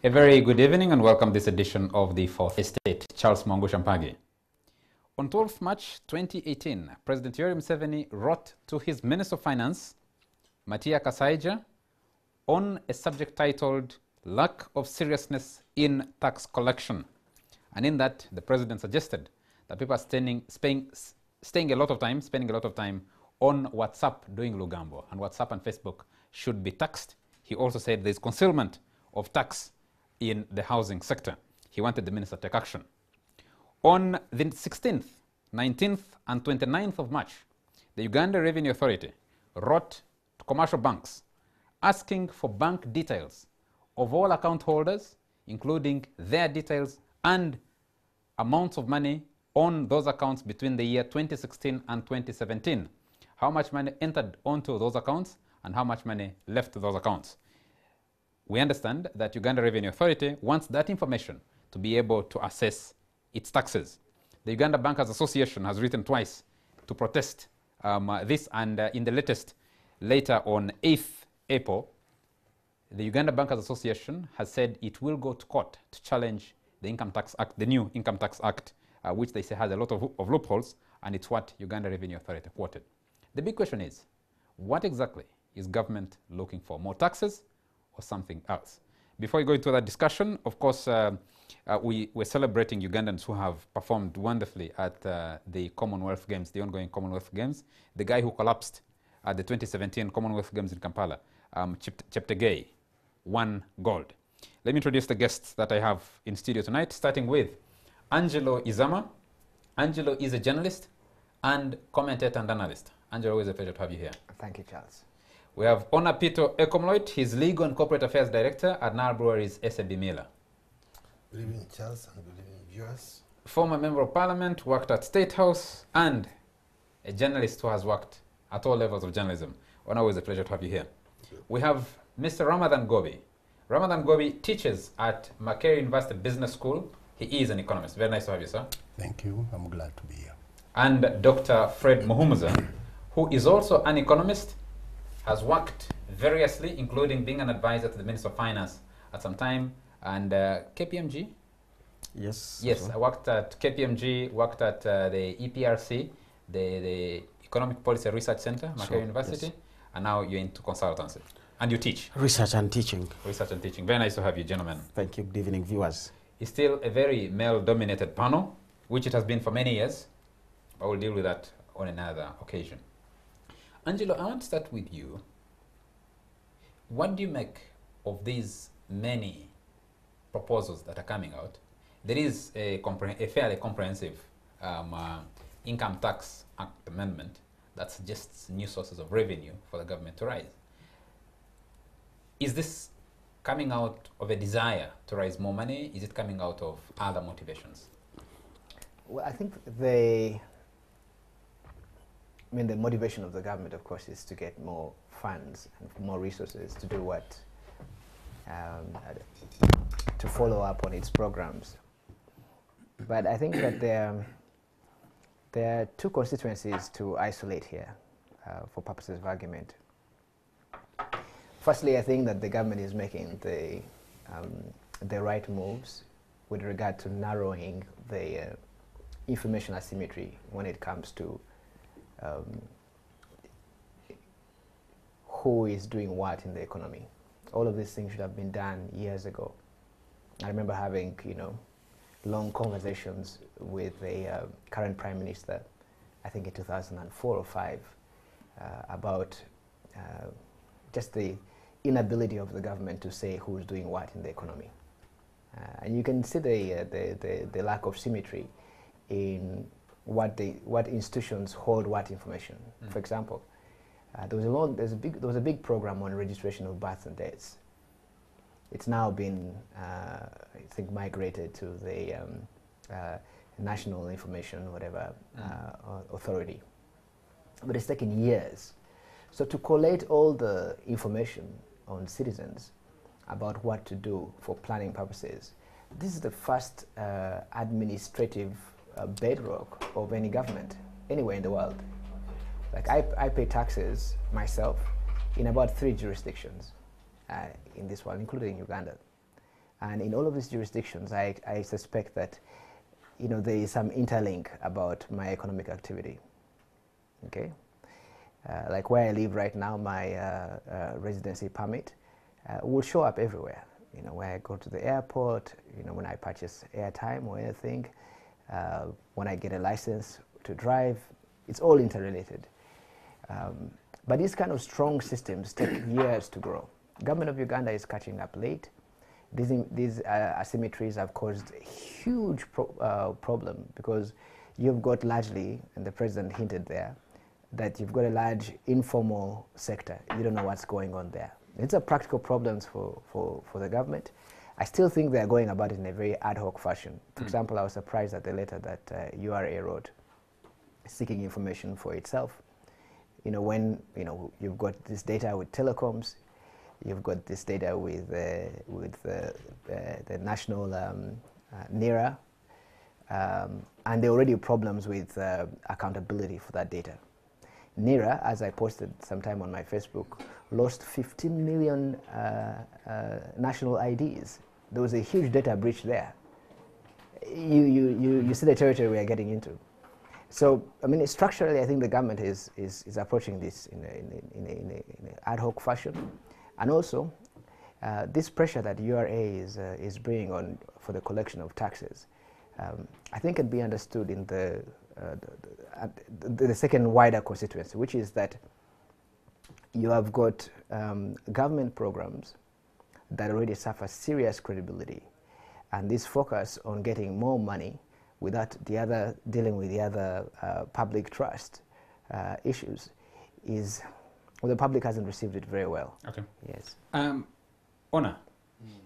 A very good evening and welcome this edition of the Fourth Estate. Charles Mongo Shampagi. On 12 March 2018, President Yoweri Museveni wrote to his Minister of Finance, Matia Kasaija, on a subject titled Lack of Seriousness in Tax Collection. And in that, the President suggested that people are spending a lot of time on WhatsApp doing Lugambo, and WhatsApp and Facebook should be taxed. He also said there's concealment of tax in the housing sector. He wanted the minister to take action. On the 16th, 19th, and 29th of March, the Uganda Revenue Authority wrote to commercial banks asking for bank details of all account holders, including their details and amounts of money on those accounts between the year 2016 and 2017. How much money entered onto those accounts and how much money left those accounts. We understand that Uganda Revenue Authority wants that information to be able to assess its taxes. The Uganda Bankers Association has written twice to protest this, and in the latest, later on 8th April, the Uganda Bankers Association has said it will go to court to challenge the Income Tax Act, the new Income Tax Act, which they say has a lot of loopholes, and it's what Uganda Revenue Authority quoted. The big question is, what exactly is government looking for? More taxes or something else? Before we go into that discussion, of course, we're celebrating Ugandans who have performed wonderfully at the Commonwealth Games, the ongoing Commonwealth Games. The guy who collapsed at the 2017 Commonwealth Games in Kampala, Cheptegei, won gold. Let me introduce the guests that I have in studio tonight, starting with Angelo Izama. Angelo is a journalist and commentator and analyst. Angelo, always a pleasure to have you here. Thank you, Charles. We have Onapito Ekomloit. He's Legal and Corporate Affairs Director at Nile Breweries SAB Miller. Good evening, Charles, and good evening, viewers. Former Member of Parliament, worked at State House, and a journalist who has worked at all levels of journalism. Always a pleasure to have you here. We have Mr. Ramadan Gobi. Ramadan Gobi teaches at Makerere University Business School. He is an economist. Very nice to have you, sir. Thank you. I'm glad to be here. And Dr. Fred Muhumuza, who is also an economist, has worked variously, including being an advisor to the Minister of Finance at some time, and KPMG? Yes. Yes, I worked at KPMG, worked at the EPRC, the Economic Policy Research Center, Makerere University, yes. And now you're into consultancy. And you teach? Research and teaching. Research and teaching. Very nice to have you, gentlemen. Thank you. Good evening, viewers. It's still a very male-dominated panel, which it has been for many years, but we'll deal with that on another occasion. Angelo, I want to start with you. What do you make of these many proposals that are coming out? There is a fairly comprehensive Income Tax Act amendment that suggests new sources of revenue for the government to rise. Is this coming out of a desire to raise more money? Is it coming out of other motivations? Well, I think the motivation of the government, of course, is to get more funds and more resources to do what? To follow up on its programs. But I think that there are two constituencies to isolate here for purposes of argument. Firstly, I think that the government is making the right moves with regard to narrowing the information asymmetry when it comes to who is doing what in the economy. All of these things should have been done years ago. I remember having, long conversations with the current Prime Minister, I think in 2004 or 5, about just the inability of the government to say who's doing what in the economy. And you can see the lack of symmetry in what institutions hold what information. For example, there was a big program on registration of births and deaths. It's now been, I think, migrated to the National Information Authority, but it's taken years. So to collate all the information on citizens about what to do for planning purposes, this is the first administrative bedrock of any government anywhere in the world. Like I pay taxes myself in about 3 jurisdictions in this one, including Uganda. And in all of these jurisdictions, I suspect that, you know, there is some interlink about my economic activity. Okay, like where I live right now, my residency permit will show up everywhere. You know, when I go to the airport, you know, when I purchase airtime or anything, when I get a license to drive, it's all interrelated. But these kind of strong systems take years to grow. Government of Uganda is catching up late. These asymmetries have caused a huge problem, because you've got largely, and the president hinted there, that you've got a large informal sector. You don't know what's going on there. It's a practical problems for the government. I still think they're going about it in a very ad hoc fashion. For example, I was surprised at the letter that URA wrote, seeking information for itself. You know, when, you know, you've got this data with telecoms, you've got this data with the national NERA, and there are already problems with accountability for that data. NERA, as I posted sometime on my Facebook, lost 15 million national IDs. There was a huge data breach there. You see the territory we are getting into. So, I mean, structurally, I think the government is approaching this in an ad hoc fashion. And also, this pressure that URA is bringing on for the collection of taxes, I think can be understood in the second wider constituency, which is that you have got government programs that already suffer serious credibility, and this focus on getting more money without dealing with the other public trust issues is, well, the public hasn't received it very well. Okay. Yes. Honor,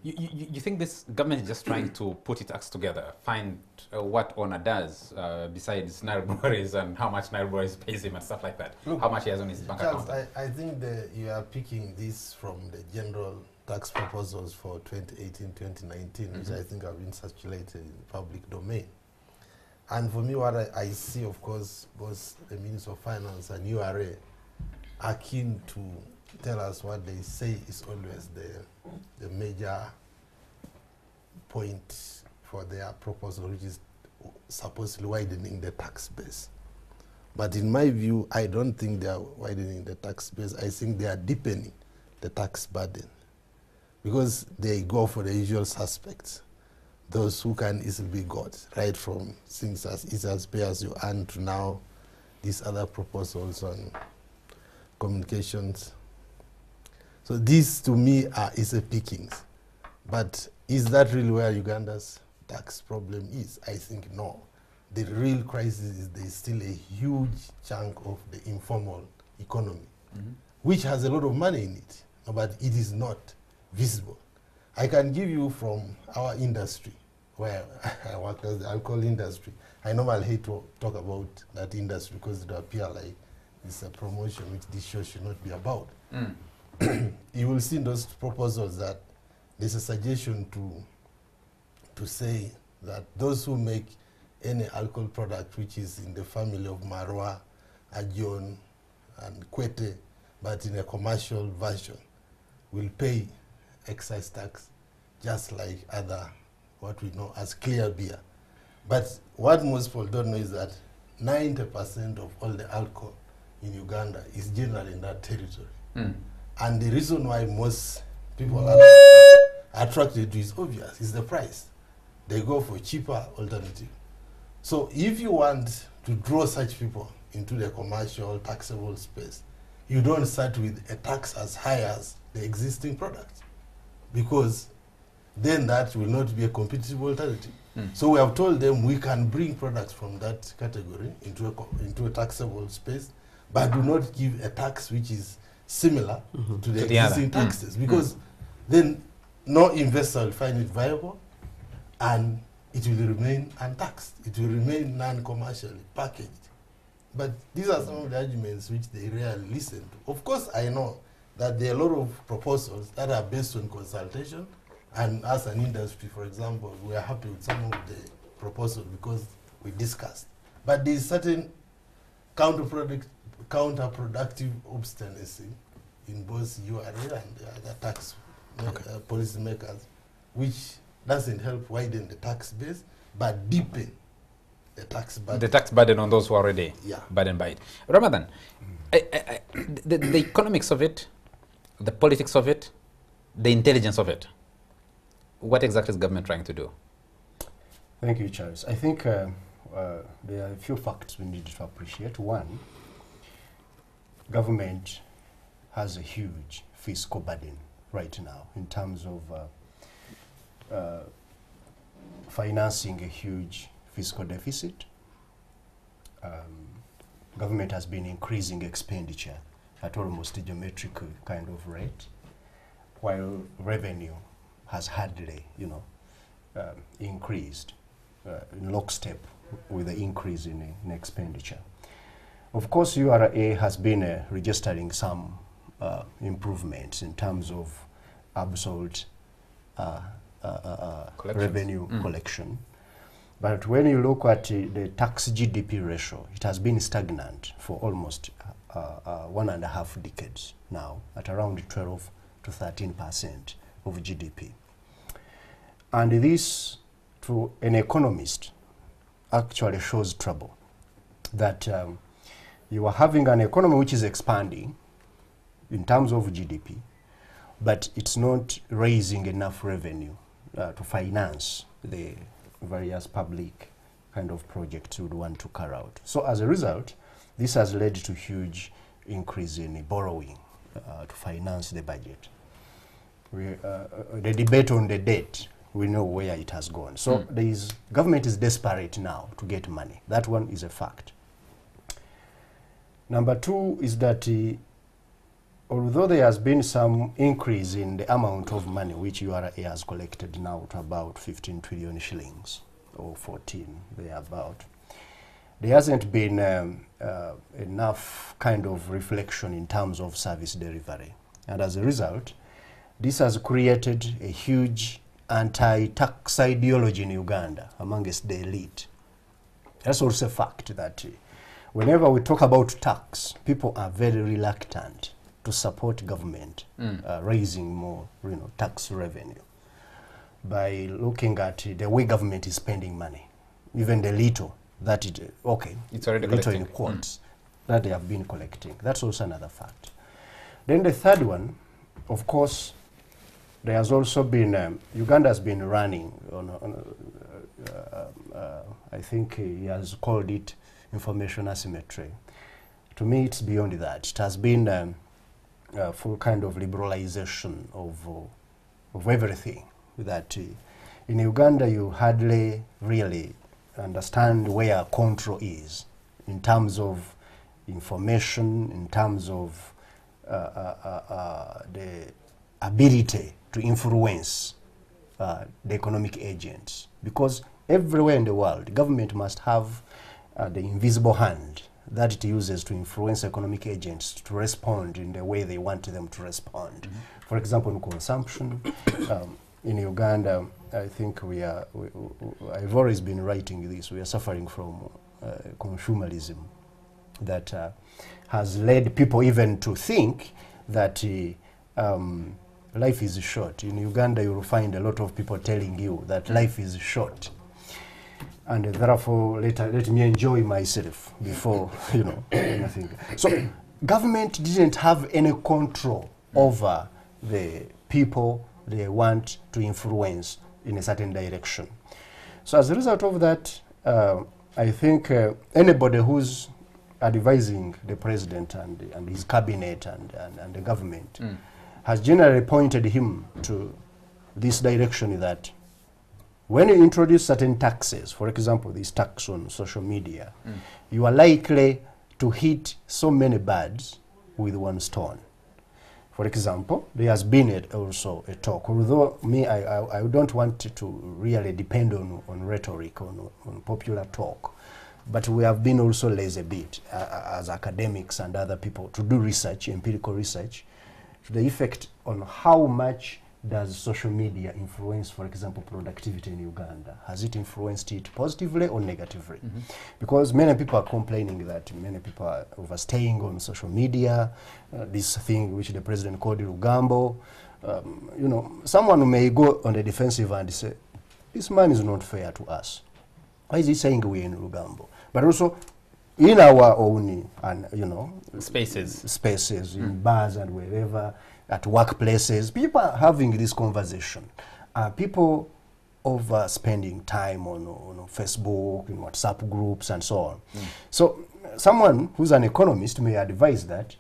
you think this government is just trying to put its acts together, find what Honor does besides Nairobi and how much Nairobi pays him and stuff like that? Look, how much he has on his bank account? I think you are picking this from the general tax proposals for 2018-2019, which I think have been circulated in the public domain. And for me, what I see, of course, both the Minister of Finance and URA are keen to tell us what they say is always the major point for their proposal, which is supposedly widening the tax base. But in my view, I don't think they are widening the tax base. I think they are deepening the tax burden, because they go for the usual suspects, those who can easily be got, right from things as easy as pay as you earn to now these other proposals on communications. So this, to me, is a pickings. But is that really where Uganda's tax problem is? I think no. The real crisis is there is still a huge chunk of the informal economy, which has a lot of money in it, but it is not visible. I can give you from our industry, where I work as the alcohol industry. I normally hate to talk about that industry because it will appear like it's a promotion which this show should not be about. You will see in those proposals that there's a suggestion to say that those who make any alcohol product which is in the family of Marwa, Ajon, and Kwete, but in a commercial version, will pay excise tax just like other, what we know as clear beer. But what most people don't know is that 90% of all the alcohol in Uganda is generally in that territory. And the reason why most people are attracted to it is obvious, is the price. They go for cheaper alternative. So if you want to draw such people into the commercial taxable space, you don't start with a tax as high as the existing product, because then that will not be a competitive alternative. So we have told them we can bring products from that category into a taxable space, but do not give a tax which is similar to the existing taxes, because then no investor will find it viable, and it will remain untaxed. It will remain non-commercially packaged. But these are some of the arguments which they rarely listen to. Of course, I know that there are a lot of proposals that are based on consultation, and as an industry, for example, we are happy with some of the proposals because we discussed. But there is certain counterproductive obstinacy in both URA and the other tax policymakers, which doesn't help widen the tax base, but deepen the tax burden. The tax burden on those who are already burdened by it. Ramadan, the economics of it, the politics of it, the intelligence of it, what exactly is government trying to do? Thank you, Charles. I think there are a few facts we need to appreciate. One, government has a huge fiscal burden right now in terms of financing a huge fiscal deficit. Government has been increasing expenditure at almost a geometrical kind of rate, while revenue has hardly, increased in lockstep with the increase in expenditure. Of course, URA has been registering some improvements in terms of absolute revenue collection. But when you look at the tax GDP ratio, it has been stagnant for almost 1.5 decades now, at around 12 to 13% of GDP. And this, to an economist, actually shows trouble. That you are having an economy which is expanding in terms of GDP, but it's not raising enough revenue to finance the various public kind of projects you would want to carry out. So as a result, this has led to huge increase in borrowing to finance the budget. The debate on the debt, we know where it has gone. So government is desperate now to get money. That one is a fact. Number two is that although there has been some increase in the amount of money which URA has collected now to about 15 trillion shillings, or 14, thereabout, there hasn't been enough kind of reflection in terms of service delivery. And as a result, this has created a huge anti-tax ideology in Uganda amongst the elite. That's also a fact that whenever we talk about tax, people are very reluctant to support government raising more tax revenue by looking at the way government is spending money, even the little that it's already little in quotes that they have been collecting. That's also another fact. Then the third one, of course, there has also been Uganda has been running on I think he has called it information asymmetry. To me, it's beyond that. It has been a full kind of liberalization of everything. That in Uganda you hardly really understand where control is in terms of information, in terms of the ability to influence the economic agents. Because everywhere in the world, government must have the invisible hand that it uses to influence economic agents to respond in the way they want them to respond. For example, in consumption, in Uganda, I think I've always been writing this, we are suffering from consumerism that has led people even to think that life is short. In Uganda, you will find a lot of people telling you that life is short. And therefore, let me enjoy myself before, anything. So, government didn't have any control over the people they want to influence in a certain direction. So, as a result of that, I think anybody who's advising the president and his cabinet and the government has generally pointed him to this direction that when you introduce certain taxes, for example, this tax on social media, you are likely to hit so many birds with one stone. For example, there has been also a talk, although I don't want to really depend on rhetoric, on popular talk, but we have been also lazy a bit as academics and other people to do research, empirical research, to the effect on how much does social media influence, for example, productivity in Uganda? Has it influenced it positively or negatively? Because many people are complaining that many people are overstaying on social media, this thing which the president called Rugambo. Someone may go on the defensive and say, this man is not fair to us. Why is he saying we're in Rugambo? But also, in our own, spaces, in bars and wherever, at workplaces, people are having this conversation. People over spending time on Facebook, in WhatsApp groups, and so on. So, someone who's an economist may advise that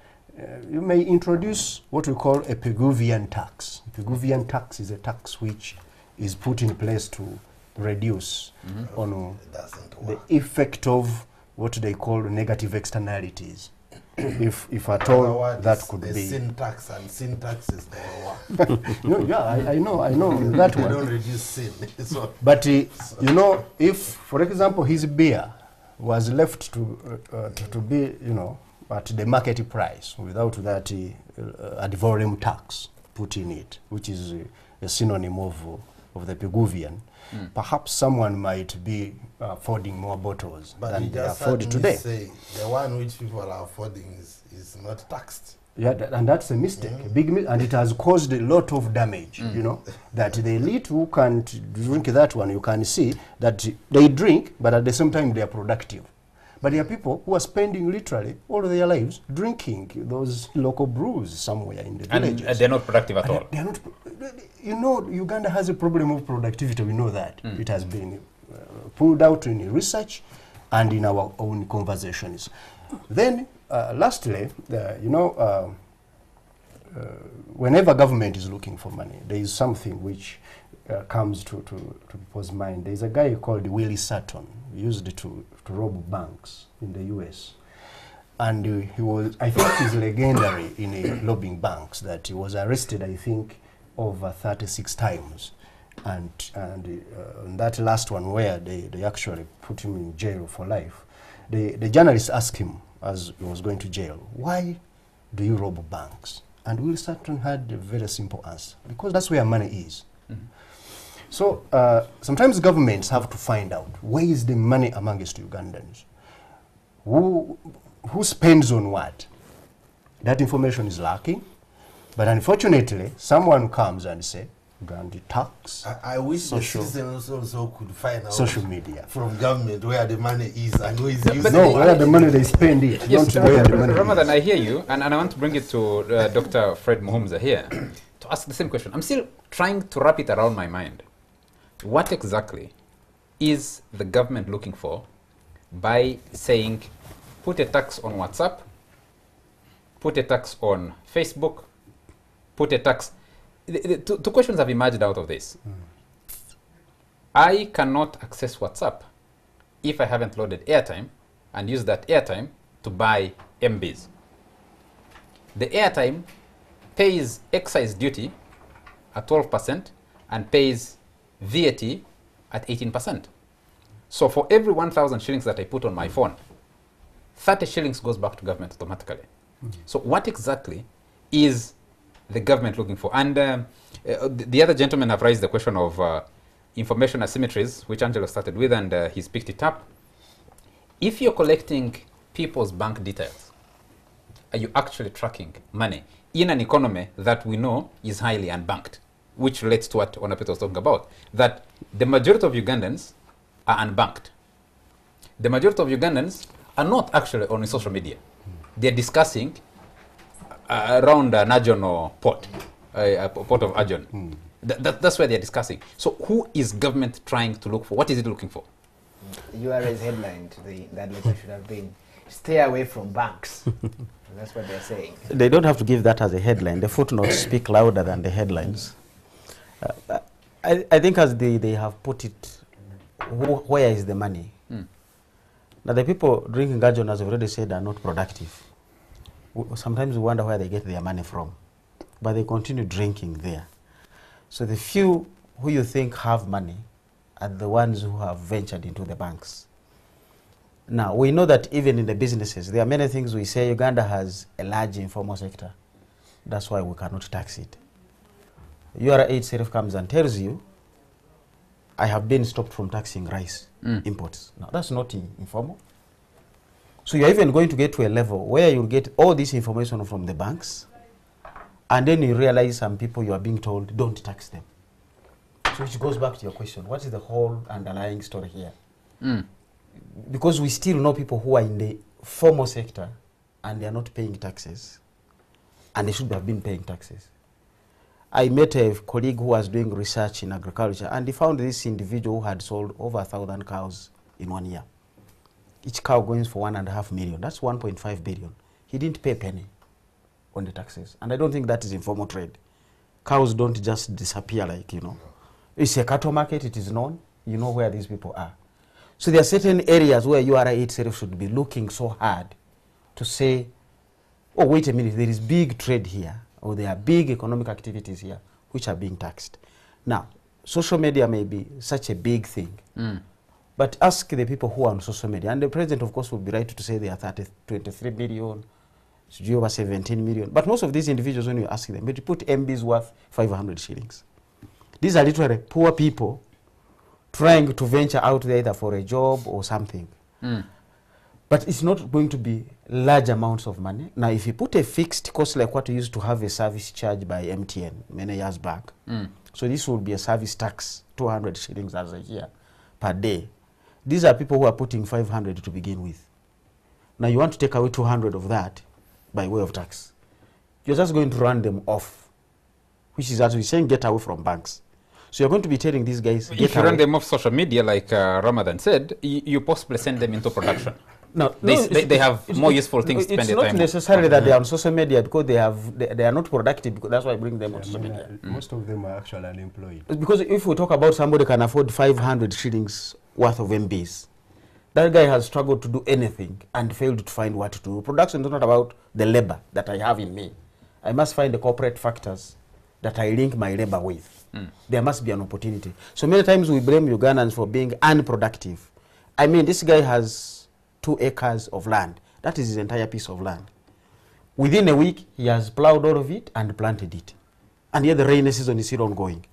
you may introduce what we call a Pigouvian tax. A Pigouvian tax is a tax which is put in place to reduce the effect of what they call negative externalities. if at all that could be syntax, and syntax is number one. No, yeah, I know that one. Don't reduce sin. But if, for example, his beer was left to be, at the market price without that ad valorem tax put in it, which is a synonym of the Pigouvian, perhaps someone might be affording more bottles than they afford today. Say the one which people are affording is not taxed. Yeah, and that's a mistake, a big and it has caused a lot of damage, that the elite who can't drink that one, you can see that they drink, but at the same time they are productive. But there are people who are spending literally all their lives drinking those local brews somewhere in the villages. And they're not productive at all. They're not, Uganda has a problem of productivity, we know that. It has been pulled out in research and in our own conversations. Then, lastly, whenever government is looking for money, there is something which comes to people's mind. There is a guy called Willie Sutton. He used to rob banks in the US. And he was, I think he's legendary in robbing banks, that he was arrested, I think, over 36 times. And that last one where they actually put him in jail for life, the journalist asked him as he was going to jail, why do you rob banks? And Will Sutton had a very simple answer, because that's where money is. So sometimes governments have to find out where is the money amongst Ugandans. Who spends on what? That information is lacking. But unfortunately, someone comes and says, Uganda tax. I wish the citizens also could find out social media from government where the money is and who is using it. Where the money they spend it. Yes, not where the money Ramadan, I hear you, and I want to bring it to Dr. Fred Muhumza here to ask the same question. I'm still trying to wrap it around my mind. What exactly is the government looking for by saying, put a tax on WhatsApp, put a tax on Facebook, put a tax... Two questions have emerged out of this. I cannot access WhatsApp if I haven't loaded airtime and use that airtime to buy MBs. The airtime pays excise duty at 12% and pays VAT at 18%. So for every 1,000 shillings that I put on my phone, 30 shillings goes back to government automatically. So what exactly is the government looking for? And the other gentlemen have raised the question of information asymmetries, which Angelo started with, and he's picked it up. If you're collecting people's bank details, are you actually tracking money in an economy that we know is highly unbanked, which relates to what Onapet was talking about, that the majority of Ugandans are unbanked. The majority of Ugandans are not actually on social media. They're discussing around an Ajon or port of Ajon. That's where they're discussing. So who is government trying to look for? What is it looking for? URA's headline to that letter should have been, stay away from banks. That's what they're saying. They don't have to give that as a headline. The footnotes speak louder than the headlines. I think as they have put it, where is the money? Now the people drinking Ajon, as I've already said, are not productive. Sometimes we wonder where they get their money from, but they continue drinking there. So the few who you think have money are the ones who have ventured into the banks. Now, we know that even in the businesses, there are many things we say Uganda has a large informal sector. That's why we cannot tax it. URA itself comes and tells you, I have been stopped from taxing rice imports. Now, that's not informal. So you're even going to get to a level where you'll get all this information from the banks, and then you realize some people you are being told, don't tax them. which goes back to your question, what is the whole underlying story here? Because we still know people who are in the formal sector and they are not paying taxes, and they should have been paying taxes. I met a colleague who was doing research in agriculture, and he found this individual who had sold over 1,000 cows in 1 year. Each cow going for 1.5 million. That's 1.5 billion. He didn't pay a penny on the taxes. And I don't think that is informal trade. Cows don't just disappear like, you know. It's a cattle market, it is known. You know where these people are. So there are certain areas where URA itself should be looking so hard to say, oh, wait a minute, there is big trade here, or there are big economic activities here which are being taxed. Now, social media may be such a big thing, but ask the people who are on social media, and the president, of course, will be right to say they are 23 million, over 17 million. But most of these individuals, when you ask them, but you put MBs worth 500 shillings. These are literally poor people trying to venture out there either for a job or something. But it's not going to be large amounts of money. Now, if you put a fixed cost like what we used to have a service charge by MTN many years back, so this will be a service tax, 200 shillings as a year per day. These are people who are putting 500 to begin with. Now, you want to take away 200 of that by way of tax. You're just going to run them off, which is as we're saying, get away from banks. So you're going to be telling these guys, if you run them off social media, like Ramadan said, you possibly send them into production. No, they have more useful things to spend their time on. It's not necessarily that they are on social media because they are not productive, because that's why I bring them on social media. Most of them are actually unemployed. Because if we talk about somebody can afford 500 shillings worth of MBs, that guy has struggled to do anything and failed to find what to do. Production is not about the labor that I have in me. I must find the corporate factors that I link my labor with. There must be an opportunity. So many times we blame Ugandans for being unproductive. I mean, this guy has 2 acres of land. That is his entire piece of land. Within a week, he has plowed all of it and planted it. And yet the rainy season is still ongoing.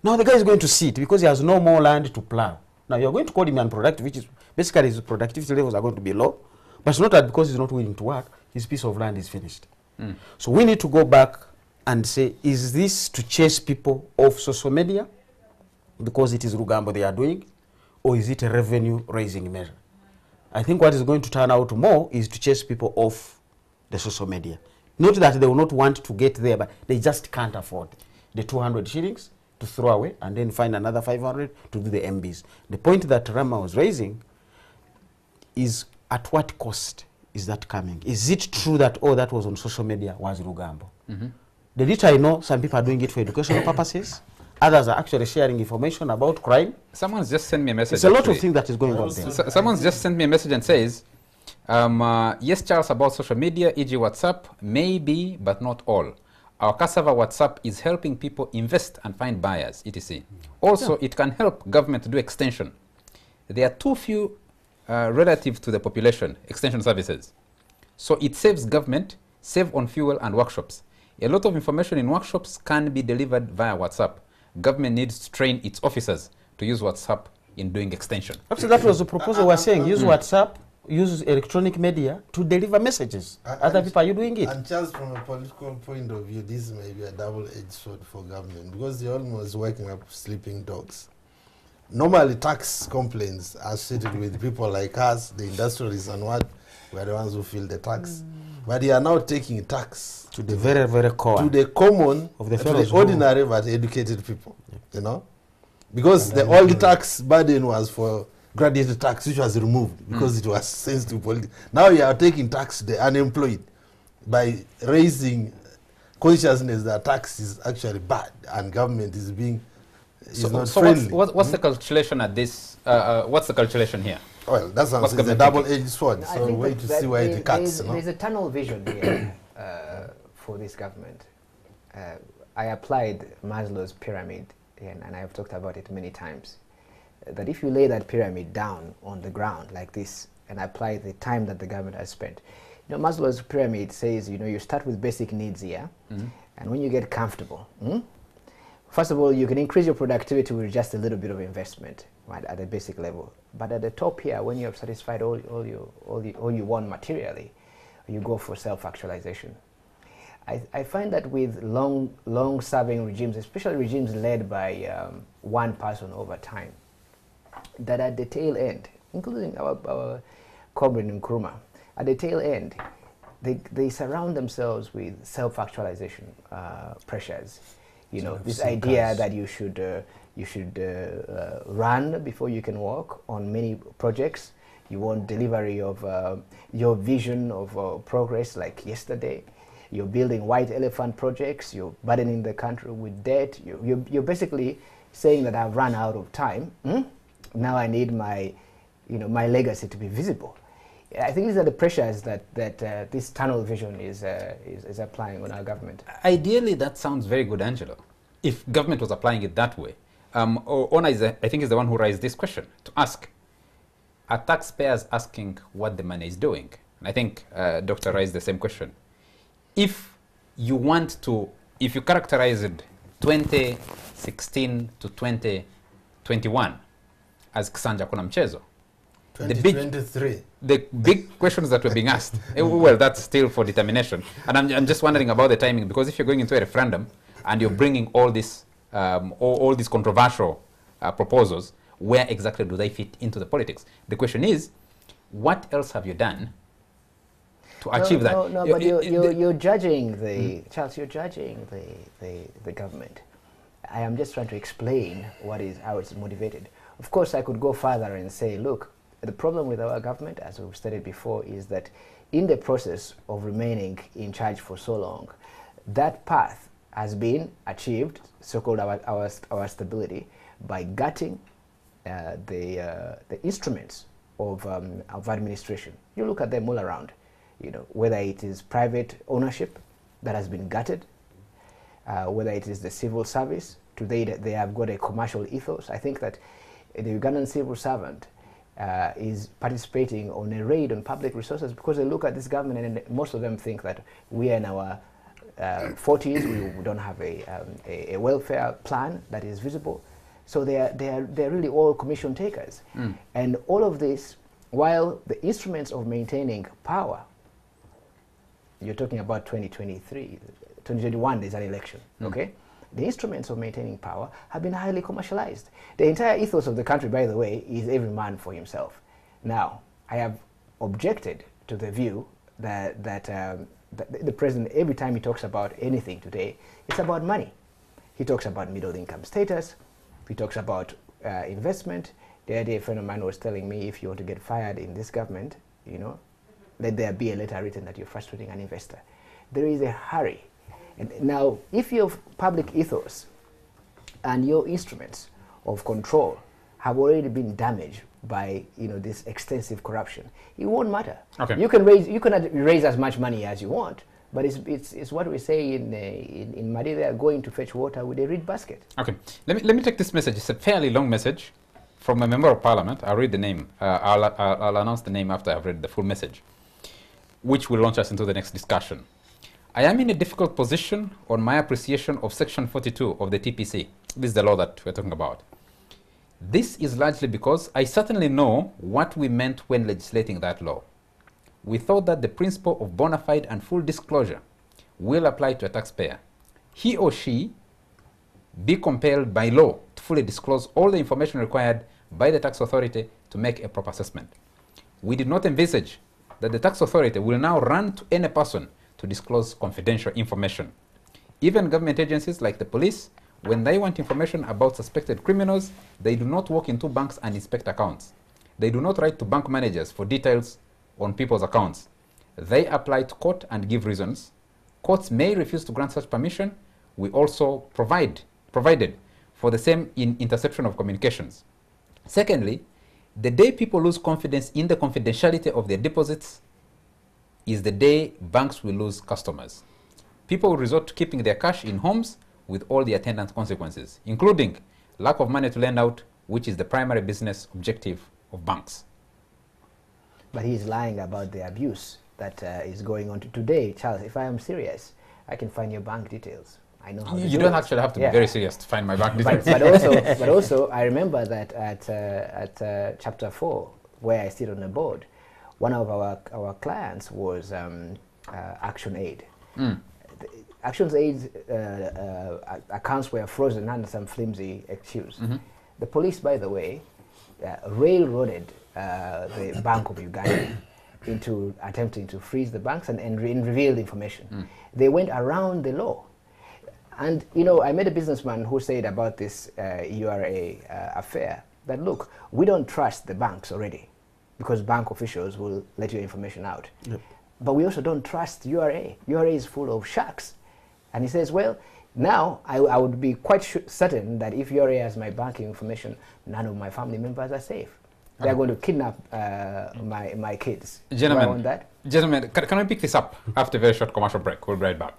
Now the guy is going to sit because he has no more land to plow. Now you're going to call him unproductive, which is basically his productivity levels are going to be low. But it's not that because he's not willing to work, his piece of land is finished. So we need to go back and say, is this to chase people off social media because it is Rugambo they are doing, or is it a revenue raising measure? I think what is going to turn out more is to chase people off the social media. Not that they will not want to get there, but they just can't afford the 200 shillings to throw away and then find another 500 to do the MBs. The point that Rama was raising is, at what cost is that coming? Is it true that all that was on social media was Rugambo? The little I know, some people are doing it for educational purposes. Others are actually sharing information about crime. Someone's just sent me a message. It's a lot of things that is going on there. Someone's just sent me a message and says, yes, Charles, about social media, e.g. WhatsApp, maybe, but not all. Our cassava WhatsApp is helping people invest and find buyers, etc. Also, it can help government do extension. There are too few relative to the population extension services. So it saves government, save on fuel and workshops. A lot of information in workshops can be delivered via WhatsApp. Government needs to train its officers to use WhatsApp in doing extension. Absolutely, that was the proposal we're saying. Use WhatsApp, use electronic media to deliver messages. Other people, are you doing it? And just from a political point of view, this may be a double-edged sword for government because they're almost waking up sleeping dogs. Normally, tax complaints are settled with people like us, the industrialists and what, we're the ones who feel the tax. But they are now taking tax to the very, very core. To the common, of the to the ordinary but educated people, you know. Because the old tax burden was for graduated tax, which was removed because it was sensitive politics. Now you are taking tax to the unemployed by raising consciousness that tax is actually bad and government is being not friendly. What's the calculation at this? What's the calculation here? Well, that's what a double-edged sword. So wait to see where it cuts. There's a tunnel vision here for this government. I applied Maslow's pyramid, and I've talked about it many times, that if you lay that pyramid down on the ground like this and apply the time that the government has spent, you know, Maslow's pyramid says, you know, you start with basic needs here, and when you get comfortable, first of all, you can increase your productivity with just a little bit of investment, right, at the basic level. But at the top here, when you have satisfied all you want materially, you go for self-actualization. I find that with long-serving regimes, especially regimes led by one person over time, that at the tail end, including our comrade Nkrumah, at the tail end, they surround themselves with self-actualization pressures. You know, this idea that you should run before you can walk on many projects. You want delivery of your vision of progress like yesterday. You're building white elephant projects. You're burdening the country with debt. You're basically saying that I've run out of time. Now I need my legacy to be visible. I think these are the pressures that this tunnel vision is applying on our government. Ideally, that sounds very good, Angelo, if government was applying it that way. Ona I think is the one who raised this question to ask, are taxpayers asking what the money is doing? And I think Dr. raised the same question. If you characterized 2016 to 2021 as Ksanja Kuna Mchezo, 2023. The big questions that were being asked, well, that's still for determination. And I'm just wondering about the timing, because if you're going into a referendum and you're bringing all these controversial proposals, where exactly do they fit into the politics? The question is, what else have you done to achieve that? No, but you're judging the Charles. You're judging the government. I am just trying to explain how it's motivated. Of course, I could go further and say, look, the problem with our government, as we've stated before, is that in the process of remaining in charge for so long, that path has been achieved, so-called our stability, by gutting the instruments of administration. You look at them all around, whether it is private ownership that has been gutted, whether it is the civil service. Today they have got a commercial ethos. I think that the Ugandan civil servant is participating on a raid on public resources because they look at this government and most of them think that we are in our 40s, we don't have a welfare plan that is visible. So they're really all commission takers. And all of this, while the instruments of maintaining power, you're talking about 2023, 2021 there's an election, okay? The instruments of maintaining power have been highly commercialized. The entire ethos of the country, by the way, is every man for himself. Now, I have objected to the view that the president, every time he talks about anything today, it's about money. He talks about middle income status. He talks about investment. The other day, a friend of mine was telling me, if you want to get fired in this government, let there be a letter written that you're frustrating an investor. There is a hurry. And now, if your public ethos and your instruments of control have already been damaged by this extensive corruption, it won't matter. Okay. You can raise as much money as you want, but it's what we say in Mali, they are going to fetch water with a reed basket. Okay, let me take this message. It's a fairly long message from a member of parliament. I'll read the name. I'll announce the name after I've read the full message, which will launch us into the next discussion. I am in a difficult position on my appreciation of Section 42 of the TPC. This is the law that we're talking about. This is largely because I certainly know what we meant when legislating that law. We thought that the principle of bona fide and full disclosure will apply to a taxpayer. He or she be compelled by law to fully disclose all the information required by the tax authority to make a proper assessment. We did not envisage that the tax authority will now run to any person to disclose confidential information. Even government agencies like the police, when they want information about suspected criminals, they do not walk into banks and inspect accounts. They do not write to bank managers for details on people's accounts. They apply to court and give reasons. Courts may refuse to grant such permission. We also provided for the same in interception of communications. Secondly, the day people lose confidence in the confidentiality of their deposits is the day banks will lose customers. People will resort to keeping their cash in homes with all the attendant consequences, including lack of money to lend out, which is the primary business objective of banks. But he's lying about the abuse that is going on today. Charles, if I am serious, I can find your bank details. I know how to You don't actually have to be very serious to find my bank details. But also, I remember that at Chapter 4, where I sit on the board, one of our clients was Action Aid. Actions Aid accounts were frozen under some flimsy excuse. The police, by the way, railroaded the Bank of Uganda into attempting to freeze the banks and reveal information. They went around the law. And, you know, I met a businessman who said about this URA affair that, look, we don't trust the banks already because bank officials will let your information out. Yep. But we also don't trust URA. URA is full of sharks. And he says, well, now I would be quite certain that if URA has my banking information, none of my family members are safe. They're going to kidnap my kids. Gentlemen, can we pick this up after a very short commercial break? We'll be right back.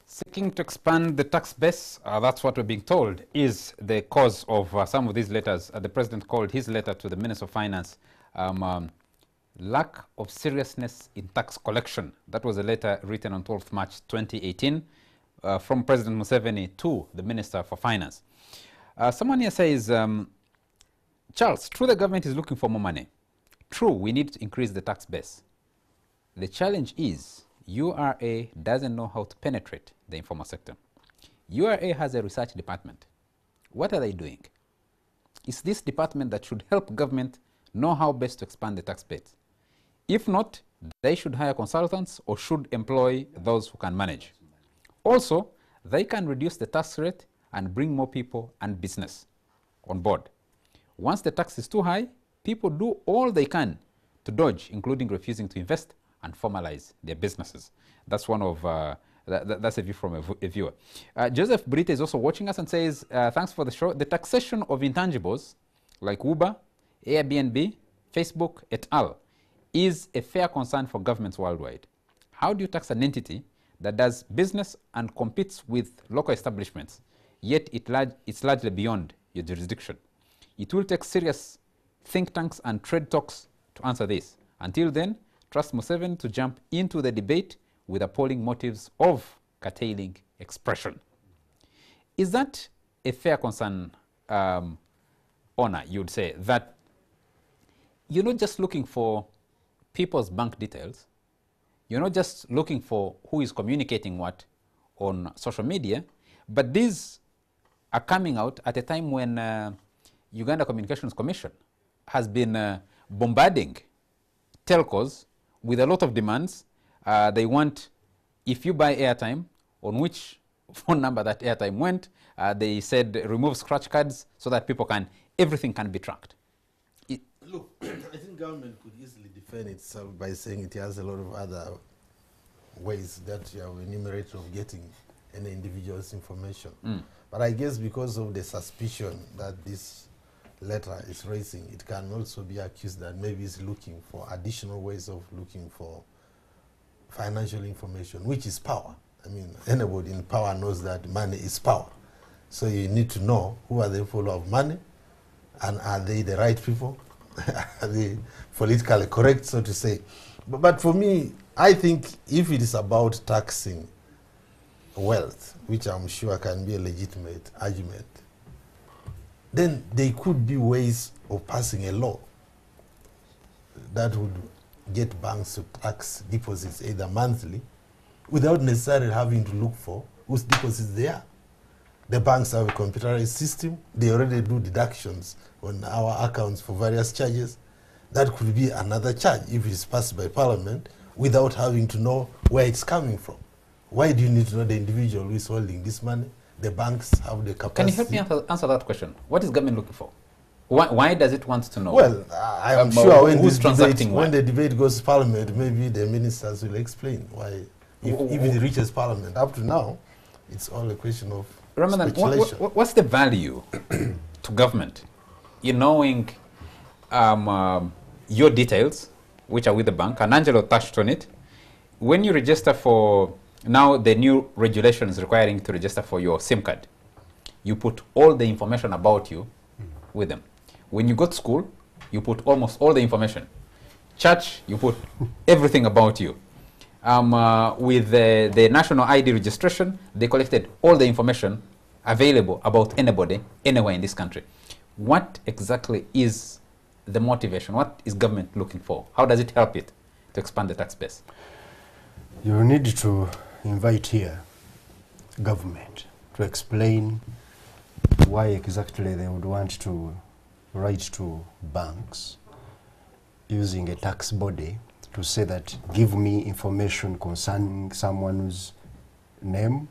Seeking to expand the tax base, that's what we're being told, is the cause of some of these letters. The president called his letter to the Minister of Finance lack of seriousness in tax collection. That was a letter written on 12th March 2018 from President Museveni to the Minister for Finance. Someone here says, Charles, true the government is looking for more money. True, we need to increase the tax base. The challenge is URA doesn't know how to penetrate the informal sector. URA has a research department. What are they doing? It's this department that should help government know how best to expand the tax base. If not, they should hire consultants or should employ those who can manage. Also, they can reduce the tax rate and bring more people and business on board. Once the tax is too high, people do all they can to dodge, including refusing to invest and formalize their businesses. That's one of that's a view from a viewer. Joseph Brita is also watching us and says, thanks for the show. The taxation of intangibles like Uber, Airbnb, Facebook, et al. Is a fair concern for governments worldwide. How do you tax an entity that does business and competes with local establishments, yet it's largely beyond your jurisdiction? It will take serious think tanks and trade talks to answer this. Until then, trust Museveni to jump into the debate with appalling motives of curtailing expression. Is that a fair concern, Honor, you'd say, that you're not just looking for people's bank details, you're not just looking for who is communicating what on social media, but these are coming out at a time when Uganda Communications Commission has been bombarding telcos with a lot of demands. They want, if you buy airtime, on which phone number that airtime went, they said remove scratch cards so that people can, everything can be tracked. Look, I think government could easily defend itself by saying it has a lot of other ways that you have enumerated of getting an individual's information. But I guess because of the suspicion that this letter is raising, it can also be accused that maybe it's looking for additional ways of looking for financial information, which is power. I mean, anybody in power knows that money is power. So you need to know who are the full of money, and are they the right people? Are they politically correct, so to say? But for me, I think if it is about taxing wealth, which I'm sure can be a legitimate argument, then there could be ways of passing a law that would get banks to tax deposits either monthly without necessarily having to look for whose deposits they are. The banks have a computerized system. They already do deductions on our accounts for various charges. That could be another charge if it's passed by Parliament without having to know where it's coming from. Why do you need to know the individual who is holding this money? The banks have the capacity. Can you help me answer that question? What is government looking for? Why does it want to know? Well, I am sure when the debate goes to Parliament, maybe the ministers will explain why, if it reaches Parliament. Up to now, it's all a question of speculation. What's the value to government in knowing your details, which are with the bank? And Angelo touched on it. When you register for, now the new regulations requiring you to register for your SIM card, you put all the information about you with them. When you go to school, you put almost all the information. Church, you put everything about you. with the national ID registration, they collected all the information available about anybody, anywhere in this country. What exactly is the motivation? What is government looking for? How does it help it to expand the tax base? You need to invite here government to explain why exactly they would want to write to banks using a tax body to say that give me information concerning someone's name,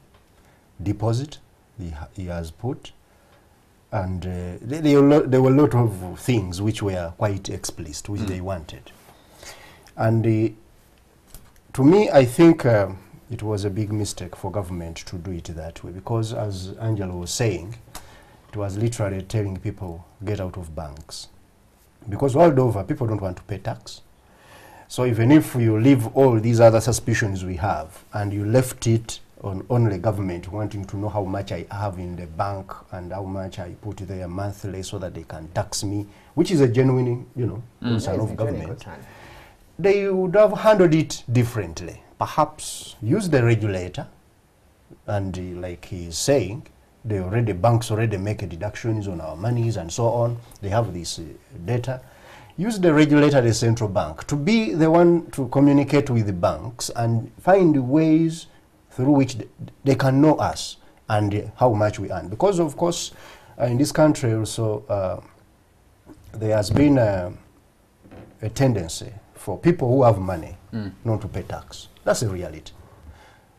deposit he has put, and there were a lot of things which were quite explicit, which they wanted. And to me, I think it was a big mistake for government to do it that way, because as Angela was saying, it was literally telling people, get out of banks. Because world over, people don't want to pay tax. So even if you leave all these other suspicions we have, and you left it on only government wanting to know how much I have in the bank and how much I put there monthly so that they can tax me, which is a genuine, concern of government, they would have handled it differently. Perhaps use the regulator, and like he's saying, banks already make deductions on our monies and so on. They have this data. Use the regulator, the central bank, to be the one to communicate with the banks and find ways through which they can know us and how much we earn. Because, of course, in this country also, there has been a tendency for people who have money not to pay tax. That's a reality.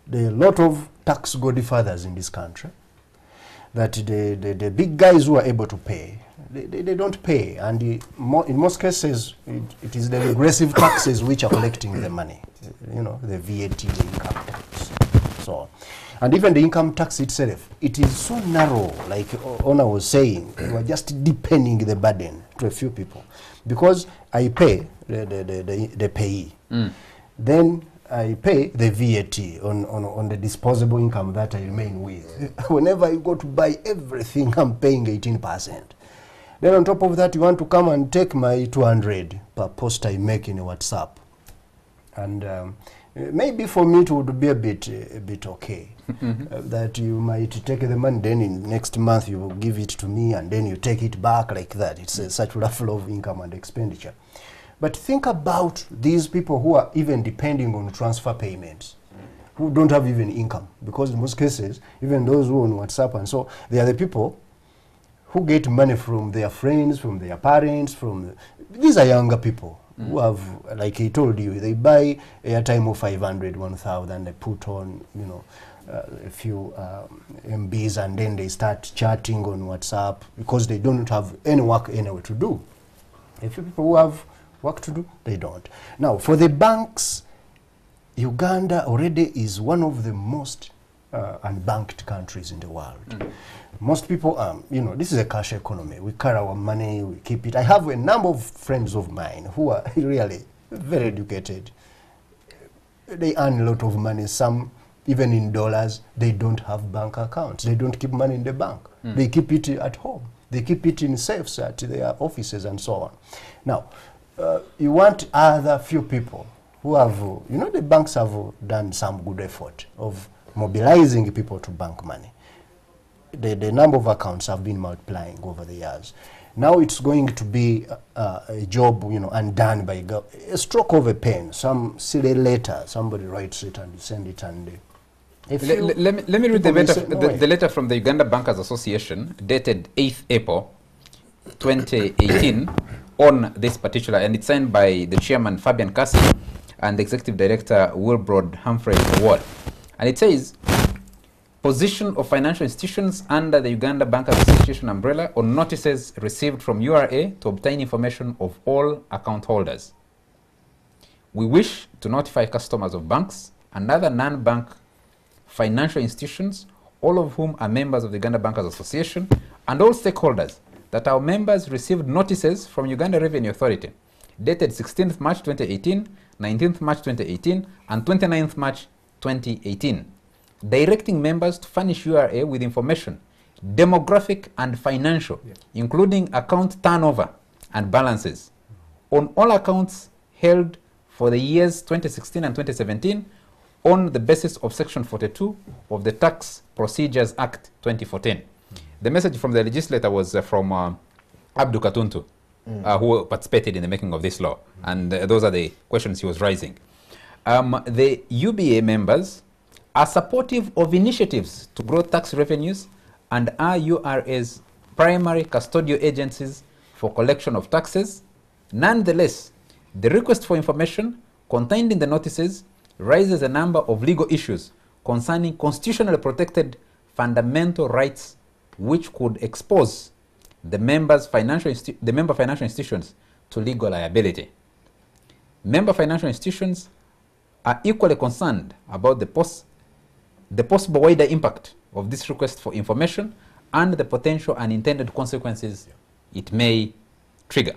There are a lot of tax godfathers in this country, that the big guys who are able to pay, they don't pay. And in most cases, it is the regressive taxes which are collecting the money, the VAT, the income tax, so on. And even the income tax itself, it is so narrow, like Ona was saying, you are just deepening the burden to a few people. Because I pay the payee, then I pay the VAT on the disposable income that I remain with. Whenever I go to buy everything, I'm paying 18%. Then on top of that, you want to come and take my 200 per post I make in WhatsApp. And maybe for me it would be a bit okay. That you might take the money, then in next month you will give it to me, and then you take it back like that. It's such a flow of income and expenditure. But think about these people who are even depending on transfer payments, who don't have even income. Because in most cases, even those who on WhatsApp and so, they are the people who get money from their friends, from their parents, these are younger people who have, like he told you, they buy airtime of 500, 1,000, they put on, a few MBs, and then they start chatting on WhatsApp because they don't have any work anywhere to do. A few people who have work to do, they don't. Now, for the banks, Uganda already is one of the most unbanked countries in the world. Most people, this is a cash economy. We carry our money, we keep it. I have a number of friends of mine who are really very educated. They earn a lot of money. Some, even in dollars, they don't have bank accounts. They don't keep money in the bank. They keep it at home. They keep it in safes at their offices and so on. Now, you want other few people who have, the banks have done some good effort of mobilizing people to bank money. The number of accounts have been multiplying over the years. Now it's going to be a job, undone by a stroke of a pen. Some silly letter, somebody writes it and send it, and let me read the letter from the Uganda Bankers Association, dated 8th April 2018, on this particular, and it's signed by the chairman Fabian Kasi and the executive director Wilbrod Humphrey Award. And it says, position of financial institutions under the Uganda Bankers Association umbrella on notices received from URA to obtain information of all account holders. We wish to notify customers of banks and other non-bank financial institutions, all of whom are members of the Uganda Bankers Association, and all stakeholders, that our members received notices from Uganda Revenue Authority dated 16th March 2018, 19th March 2018, and 29th March 2018, directing members to furnish URA with information, demographic and financial, including account turnover and balances, on all accounts held for the years 2016 and 2017, on the basis of Section 42 of the Tax Procedures Act 2014. The message from the legislator was from Abdu Katuntu, who participated in the making of this law. And those are the questions he was raising. The UBA members are supportive of initiatives to grow tax revenues and are URA's primary custodial agencies for collection of taxes. Nonetheless, the request for information contained in the notices raises a number of legal issues concerning constitutionally protected fundamental rights which could expose the member financial institutions to legal liability. Member financial institutions are equally concerned about the possible wider impact of this request for information and the potential unintended consequences it may trigger.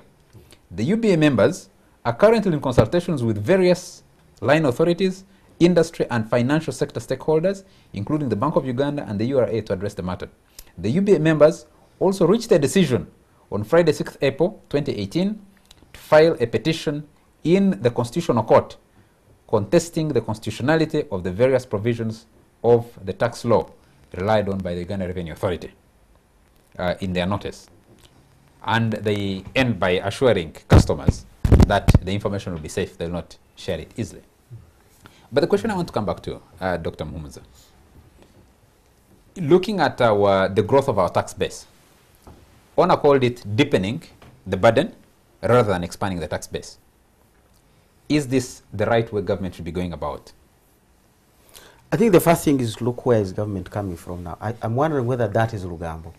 The UBA members are currently in consultations with various line authorities, industry and financial sector stakeholders, including the Bank of Uganda and the URA, to address the matter. The UBA members also reached a decision on Friday, 6th April 2018 to file a petition in the Constitutional Court contesting the constitutionality of the various provisions of the tax law relied on by the Uganda Revenue Authority in their notice. And they end by assuring customers that the information will be safe, they will not share it easily. But the question I want to come back to, Dr. Muhumuza, looking at the growth of our tax base, Ona called it deepening the burden rather than expanding the tax base. Is this the right way government should be going about? I think the first thing is look where is government coming from now. I'm wondering whether that is Lugambo.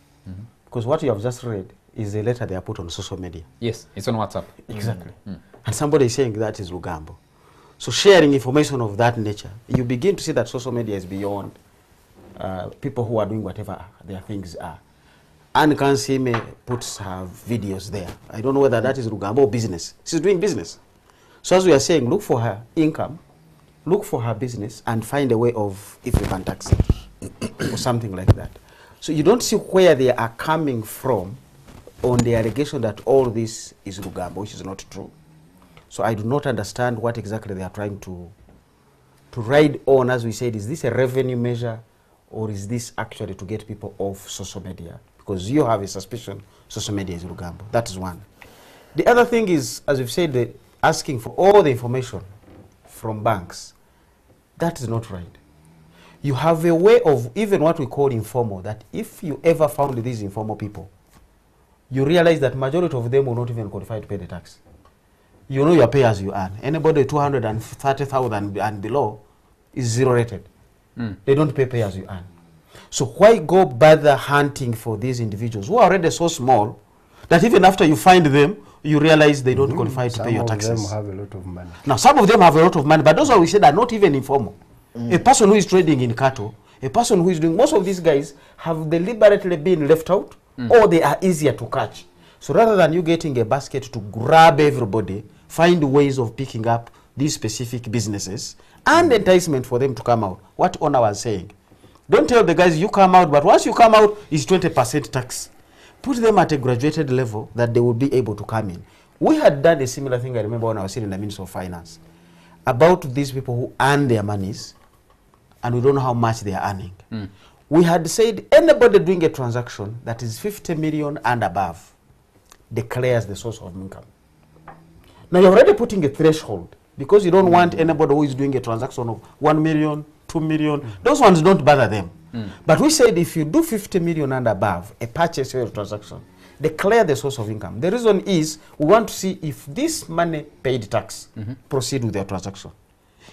Because what you have just read is a letter they are put on social media. Yes, it's on WhatsApp. Exactly. And somebody is saying that is Lugambo. So sharing information of that nature, you begin to see that social media is beyond people who are doing whatever their things are. Anne Kansime puts her videos there. I don't know whether that is Lugambo or business. She's doing business. So as we are saying, look for her income, look for her business, and find a way of, if you can tax it, or something like that. So you don't see where they are coming from on the allegation that all this is Lugambo, which is not true. So I do not understand what exactly they are trying to ride on. As we said, is this a revenue measure, or is this actually to get people off social media? Because you have a suspicion social media is Lugambo. That is one. The other thing is, as we've said, asking for all the information from banks. That is not right. You have a way of even what we call informal, that if you ever found these informal people, you realize that majority of them will not even qualify to pay the tax. You know your pay as you earn. Anybody 230,000 and below is zero rated. They don't pay as you earn. So why go bother hunting for these individuals who are already so small that even after you find them, you realize they don't qualify to pay your taxes? Some of them have a lot of money. Now, some of them have a lot of money, but those are, we said, are not even informal. A person who is trading in cattle, a person who is doing, most of these guys have deliberately been left out, or they are easier to catch. So rather than you getting a basket to grab everybody, find ways of picking up these specific businesses and enticement for them to come out. What Ona was saying, don't tell the guys you come out, but once you come out, it's 20% tax. Put them at a graduated level that they will be able to come in. We had done a similar thing, I remember, when I was sitting in the Ministry of Finance, about these people who earn their monies and we don't know how much they are earning. We had said anybody doing a transaction that is 50 million and above declares the source of income. Now you're already putting a threshold because you don't want anybody who is doing a transaction of 1 million, 2 million. Those ones don't bother them. But we said if you do 50 million and above, a purchase or a transaction, declare the source of income. The reason is we want to see if this money paid tax, proceed with your transaction.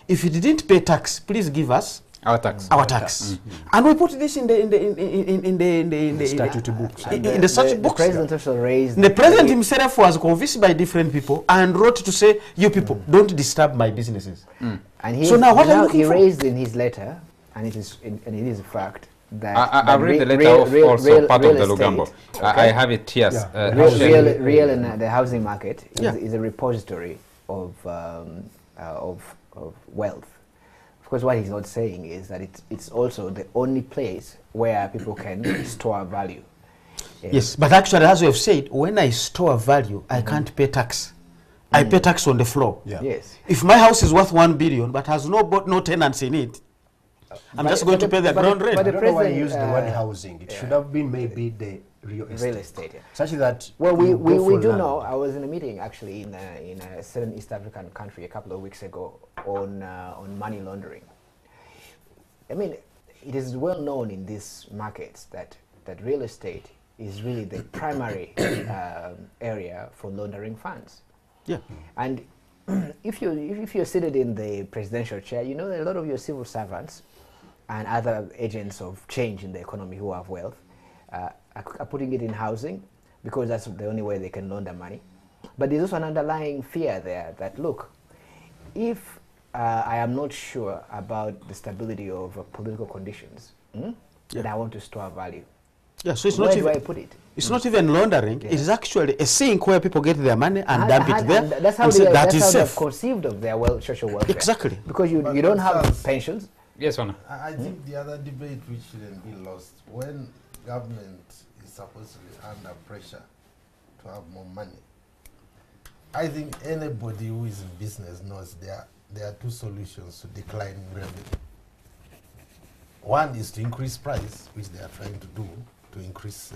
If you didn't pay tax, please give us our tax. Our tax. And we put this in the statute books. In the statute books. The president also raised. The president himself was convinced by different people and wrote to say, you people, don't disturb my businesses. And so now what are you looking he for? raised in his letter, and it is a fact, that I read the letter of also part of the Lugambo. I have it here. Real and the housing market is a repository of wealth. Of course, what he's not saying is that it's also the only place where people can store value. Yes, but actually, as we have said, when I store value, I can't pay tax. I pay tax on the floor. Yeah. Yes. If my house is worth 1 billion but has no tenants in it, I'm just going to pay the ground rent. I don't know why you use the word housing. It should have been maybe the real estate. Yeah. Such that Well, we do land. know. I was in a meeting actually in a certain East African country a couple of weeks ago on money laundering. I mean, it is well known in these markets that real estate is really the primary area for laundering funds. Yeah. And if you're seated in the presidential chair, you know that a lot of your civil servants and other agents of change in the economy who have wealth are putting it in housing because that's the only way they can launder money. But there's also an underlying fear there that, look, if I am not sure about the stability of political conditions, then I want to store value. Yeah, so it's Where not do even I put it? it's not even laundering. Yeah. It is actually a sink where people get their money and dump it there. And that's how and say that is they've safe. conceived of their social welfare. Exactly. Because you But don't have Charles, pensions. Yes, Honor. I think the other debate which shouldn't be lost, when government is supposedly under pressure to have more money, I think anybody who is in business knows there are two solutions to declining revenue. One is to increase price, which they are trying to do, to increase,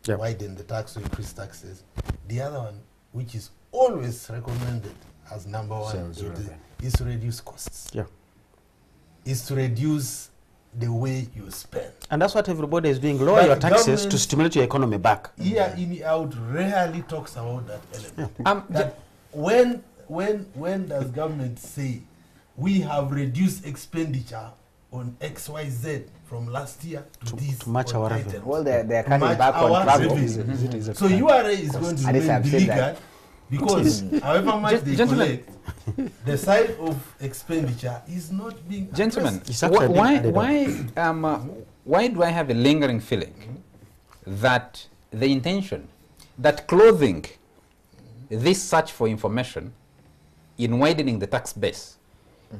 widen the tax, to increase taxes. The other one, which is always recommended as number one, Sales revenue. is to reduce costs. Yeah. Is to reduce the way you spend. And that's what everybody is doing. Lower But your taxes government- to stimulate your economy back. Year in, out rarely talks about that element. Yeah. That when does government say we have reduced expenditure on XYZ from last year to this to match on our items? revenue. Well, they're To cutting match back on our travel. revenue. Is it So URA is going to At least remain I've said that. beleaguered because however much they Gentlemen. collect, the side of expenditure is not being Gentlemen, addressed. It's actually why do I have a lingering feeling that the intention, that clothing this search for information in widening the tax base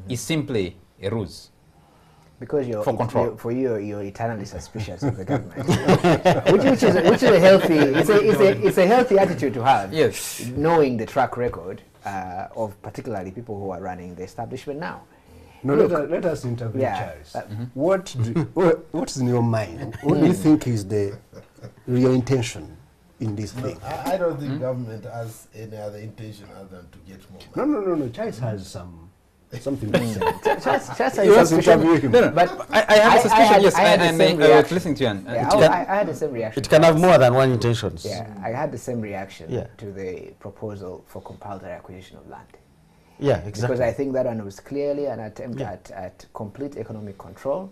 is simply a ruse? Because For control. you're eternally suspicious of the government, which is a healthy. It's a healthy attitude to have. Yes. Knowing the track record of particularly people who are running the establishment now. No, Look, let us interview yeah, Charles. What's in your mind? What do you think is the real intention in this No, thing? I don't think government has any other intention other than to get more money. No. Charles has something to say. Just You have to interview him. No. But I have a suspicion, yes, I had the and same I was reaction. listening to you. And Yeah, I had the same reaction. It can have more than one intentions. Yeah, I had the same reaction Yeah. to the proposal for compulsory acquisition of land. Yeah, Because exactly. I think that one was clearly an attempt Yeah. at complete economic control,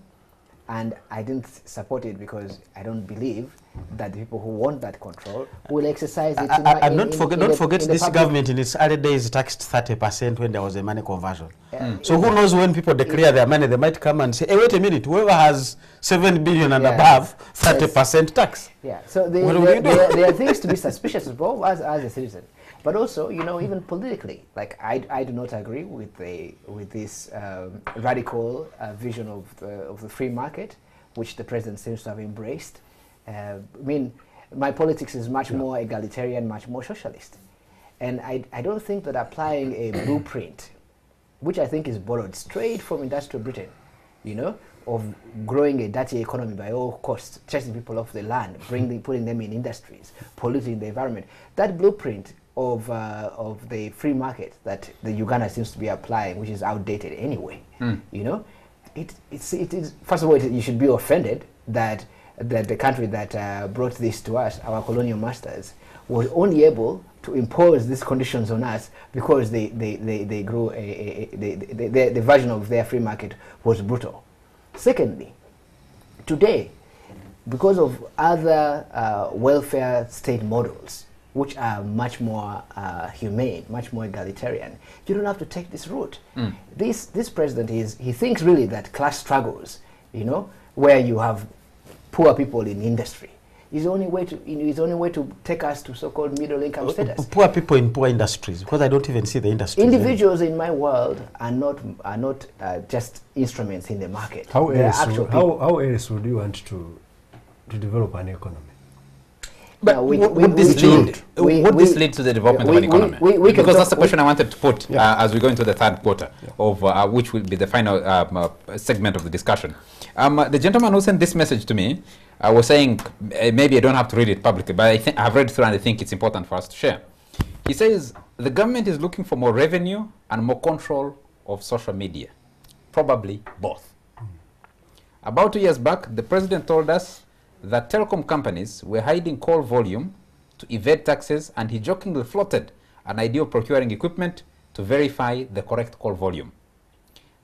and I didn't support it because I don't believe that the people who want that control will exercise it. And don't forget in the this public. government in its early days taxed 30% when there was a money conversion. Yeah. So who knows when people declare their money, they might come and say, hey, wait a minute, whoever has 7 billion and Yeah. above, 30% tax. Yeah, so What do we do? there are things to be suspicious of both as a citizen. But also, even politically, like I do not agree with this radical vision of the free market, which the president seems to have embraced. I mean, my politics is much more egalitarian, much more socialist. And I don't think that applying a blueprint, which I think is borrowed straight from industrial Britain, of growing a dirty economy by all costs, chasing people off the land, putting them in industries, polluting the environment. That blueprint of the free market that the Uganda seems to be applying, which is outdated anyway, it is, first of all, you should be offended that the country that brought this to us, our colonial masters, was only able to impose these conditions on us because they grew the version of their free market was brutal. Secondly, today, because of other welfare state models, which are much more humane, much more egalitarian, you don't have to take this route. This president he thinks really that class struggles, where you have poor people in industry, is the only way to take us to so-called middle-income status. Poor people in poor industries, because I don't even see the industry. Individuals in my world are not just instruments in the market. How They are else actual people. how else would you want to develop an economy? But Now, would this lead to the development of an economy? Because that's the question I wanted to put as we go into the third quarter of which will be the final segment of the discussion. The gentleman who sent this message to me was saying, maybe I don't have to read it publicly, but I've read through and I think it's important for us to share. He says, the government is looking for more revenue and more control of social media. Probably both. About 2 years back, the president told us that telecom companies were hiding call volume to evade taxes, and he jokingly floated an idea of procuring equipment to verify the correct call volume.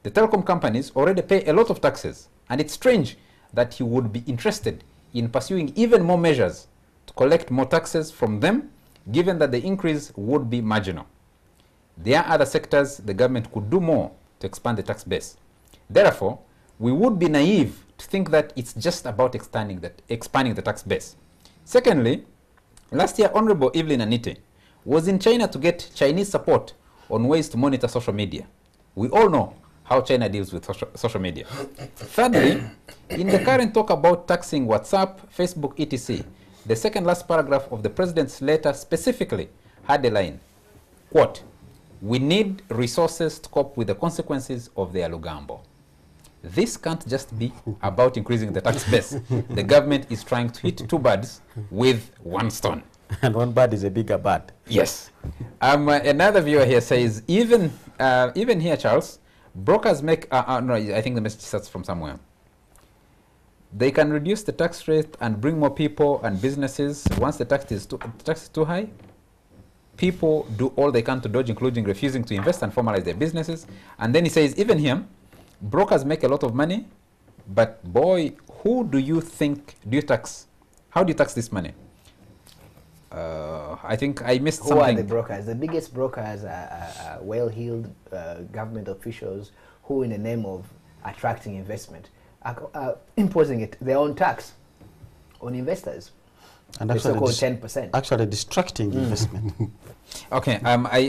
The telecom companies already pay a lot of taxes, and it's strange that he would be interested in pursuing even more measures to collect more taxes from them, given that the increase would be marginal. There are other sectors the government could do more to expand the tax base. Therefore, we would be naive to think that it's just about expanding the tax base. Secondly, last year, Honorable Evelyn Anite was in China to get Chinese support on ways to monitor social media. We all know how China deals with social media. Thirdly, in the current talk about taxing WhatsApp, Facebook, etc., the second last paragraph of the president's letter specifically had a line, quote, "We need resources to cope with the consequences of their Lugambo." This can't just be about increasing the tax base. The government is trying to hit two birds with one stone. And one bird is a bigger bird. Yes. Another viewer here says, even here, Charles, brokers make, no, I think the message starts from somewhere. They can reduce the tax rate and bring more people and businesses. Once the tax is too high, people do all they can to dodge, including refusing to invest and formalize their businesses. And then he says, even here, brokers make a lot of money, but boy, who do you think do you tax? How do you tax this money? I think I missed something. Who are the brokers? The biggest brokers are well-heeled government officials who, in the name of attracting investment, are imposing their own tax on investors. And the so-called 10%. Actually distracting investment. Okay,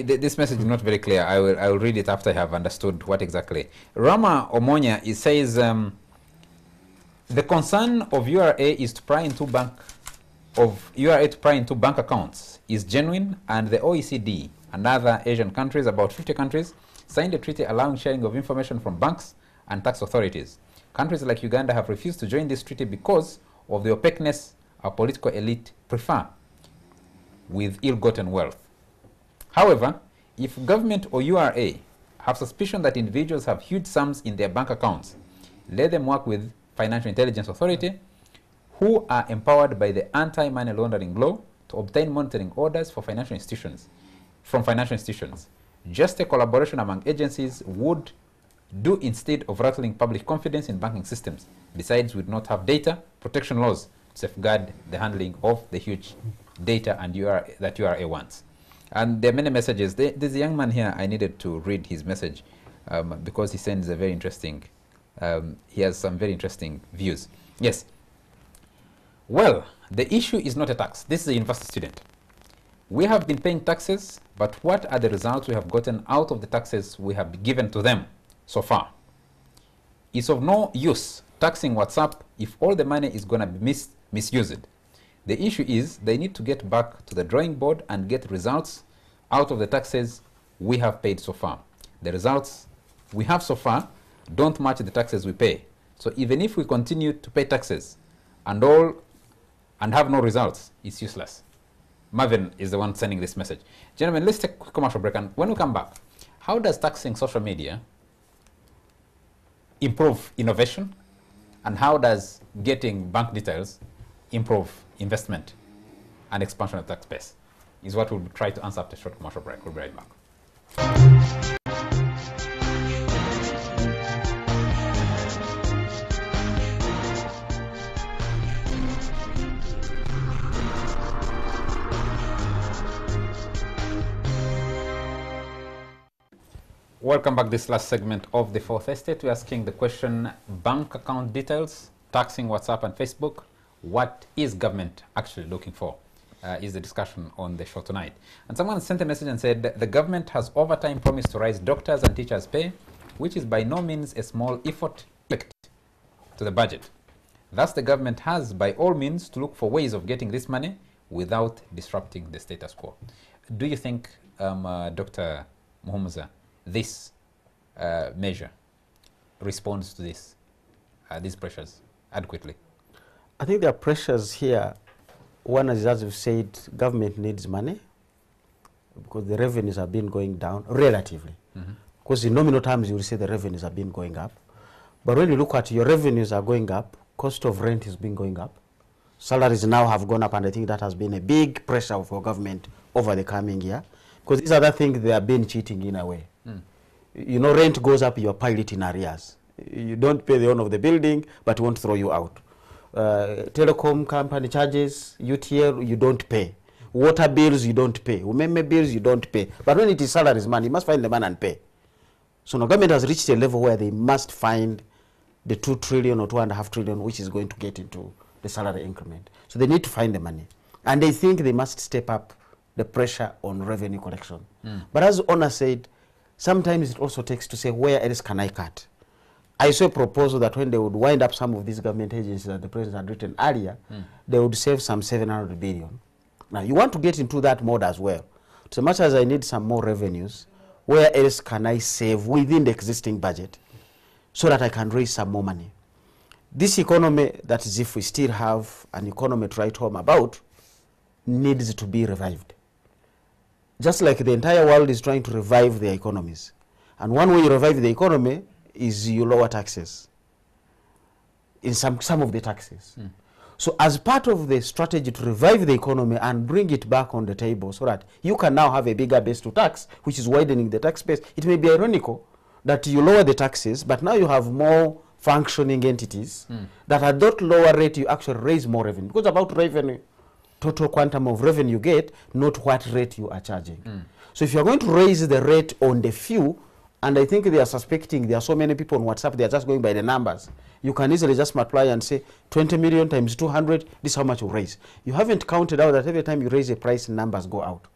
this message is not very clear. I will read it after I have understood what exactly. Rama Omonya, it says, the concern of URA is to pry into bank accounts is genuine, and the OECD and other Asian countries, about 50 countries, signed a treaty allowing sharing of information from banks and tax authorities. Countries like Uganda have refused to join this treaty because of the opaqueness our political elite prefer with ill-gotten wealth. However, if government or URA have suspicion that individuals have huge sums in their bank accounts, let them work with Financial Intelligence Authority, who are empowered by the anti-money laundering law to obtain monitoring orders for financial institutions, from financial institutions. Just a collaboration among agencies would do instead of rattling public confidence in banking systems. Besides, we do not have data protection laws to safeguard the handling of the huge data and that URA wants. And there are many messages. There's a young man here, I needed to read his message because he sends a very interesting, he has some very interesting views. Yes. Well, the issue is not a tax. This is a university student. We have been paying taxes, but what are the results we have gotten out of the taxes we have given to them so far? It's of no use taxing WhatsApp if all the money is going to be misused. The issue is they need to get back to the drawing board and get results out of the taxes we have paid so far. The results we have so far don't match the taxes we pay. So even if we continue to pay taxes and have no results, it's useless. Marvin is the one sending this message. Gentlemen, let's take a quick commercial break, and when we come back, how does taxing social media improve innovation, and how does getting bank details improve investment and expansion of tax base? Is what we'll try to answer after a short commercial break. We'll be right back. Welcome back. This last segment of the Fourth Estate. We're asking the question, bank account details, taxing WhatsApp and Facebook. What is government actually looking for? Is the discussion on the show tonight. And someone sent a message and said, the government has over time promised to raise doctors' and teachers' pay, which is by no means a small effort to the budget. Thus, the government has, by all means, to look for ways of getting this money without disrupting the status quo. Do you think, Dr. Muhumuza, this measure responds to these pressures adequately? I think there are pressures here. One is, as you've said, government needs money because the revenues have been going down relatively. Because in nominal terms, you will say the revenues have been going up. But when you look at your revenues are going up, cost of rent has been going up. Salaries now have gone up, and I think that has been a big pressure for government over the coming year. Because these other things, they have been cheating in a way. You know, rent goes up, you pile it in arrears. You don't pay the owner of the building, but it won't throw you out. Telecom company charges, UTL, you don't pay. Water bills, you don't pay. Umeme bills, you don't pay. But when it is salaries, man, you must find the man and pay. So now government has reached a level where they must find the 2 trillion or 2.5 trillion, which is going to get into the salary increment. So they need to find the money. And they think they must step up the pressure on revenue collection. But as Honor said, sometimes it also takes to say, where else can I cut? I saw a proposal that when they would wind up some of these government agencies that the president had written earlier, they would save some 700 billion. Now, you want to get into that mode as well. So much as I need some more revenues, where else can I save within the existing budget so that I can raise some more money? This economy, that is, if we still have an economy to write home about, needs to be revived. Just like the entire world is trying to revive their economies. And one way you revive the economy is you lower taxes in some of the taxes. So as part of the strategy to revive the economy and bring it back on the table so that you can now have a bigger base to tax, which is widening the tax base, it may be ironical that you lower the taxes, but now you have more functioning entities that at that lower rate you actually raise more revenue. Because about revenue, total quantum of revenue you get, not what rate you are charging. So if you're going to raise the rate on the few, and I think they are suspecting there are so many people on WhatsApp, they are just going by the numbers. You can easily just multiply and say 20 million times 200, this is how much you raise. You haven't counted out that every time you raise a price, numbers go out.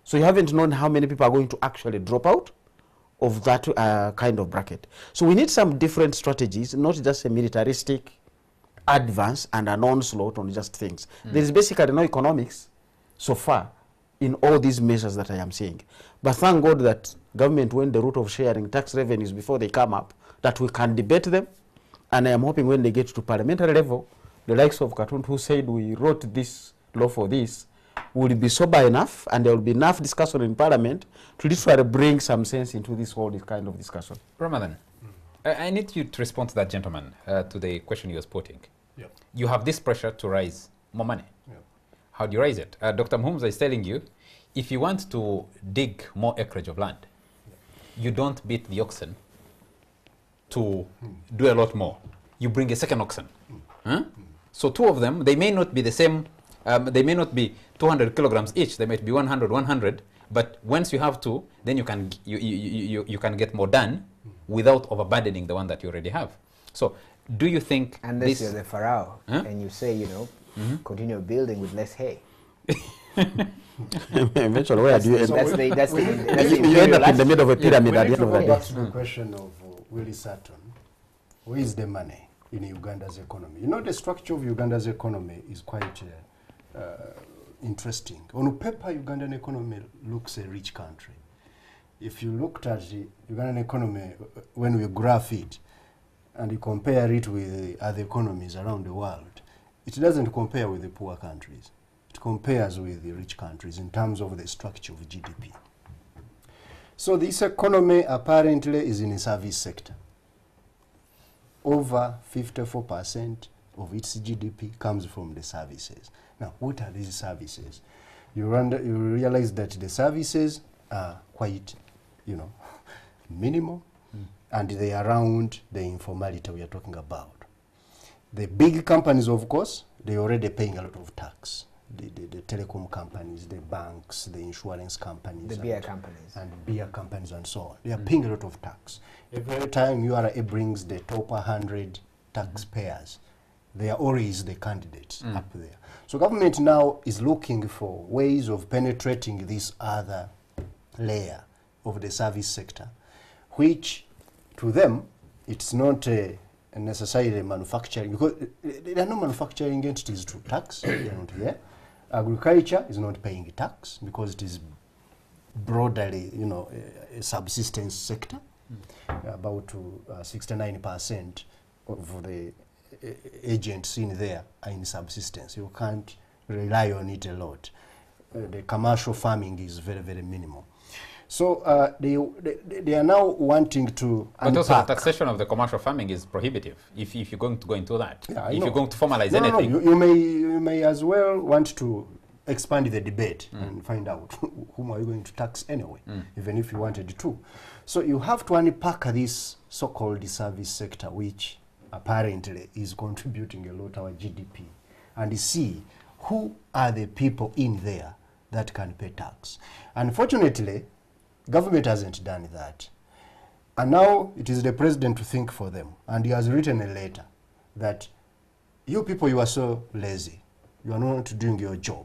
So you haven't known how many people are going to actually drop out of that kind of bracket. So we need some different strategies, not just a militaristic advance and an onslaught on just things. There is basically no economics so far in all these measures that I am seeing. But thank God that government went the route of sharing tax revenues before they come up, that we can debate them. And I am hoping when they get to parliamentary level, the likes of Katun, who said we wrote this law for this, will be sober enough, and there will be enough discussion in parliament to try to bring some sense into this whole kind of discussion. Ramadan, I need you to respond to that gentleman, to the question he was putting. You have this pressure to raise more money. How do you raise it? Dr. Muhumuza is telling you, if you want to dig more acreage of land, you don't beat the oxen to do a lot more. You bring a second oxen. So 2 of them, they may not be the same, they may not be 200 kilograms each, they might be 100, but once you have 2, then you can get more done without overburdening the one that you already have. So do you think unless you're the pharaoh and you say, continue building with less hay? Eventually, where do you end up? You end up in the middle of a pyramid at the end of the day. Back to the question of Willie Sutton, where is the money in Uganda's economy? You know, the structure of Uganda's economy is quite interesting. On paper, Ugandan economy looks a rich country. If you looked at the Ugandan economy, when we graph it, and you compare it with other economies around the world, it doesn't compare with the poor countries. It compares with the rich countries in terms of the structure of GDP. So this economy apparently is in the service sector. Over 54% of its GDP comes from the services. Now, what are these services? You realize that the services are quite, minimal, and they are around the informality we are talking about. The big companies, of course, they're already paying a lot of tax. The telecom companies, the banks, the insurance companies. The beer companies. And beer companies and so on. They are paying a lot of tax. Every time URA brings the top 100 taxpayers, they are always the candidates up there. So government now is looking for ways of penetrating this other layer of the service sector, which to them, it's not necessarily manufacturing, because there are no manufacturing entities to tax, they are not here. Agriculture is not paying tax because it is broadly, you know, a subsistence sector. About 69% of the agents in there are in subsistence. You can't rely on it a lot. The commercial farming is very, very minimal. So they are now wanting to But also the taxation of the commercial farming is prohibitive if you're going to go into that. Yeah, if you're going to formalize no, anything. No, you may as well want to expand the debate and find out whom are you going to tax anyway, even if you wanted to. So you have to unpack this so-called service sector, which apparently is contributing a lot to our GDP, and see who are the people in there that can pay tax. Unfortunately, government hasn't done that. And now it is the president to think for them. And he has written a letter that you people, you are so lazy. You are not doing your job.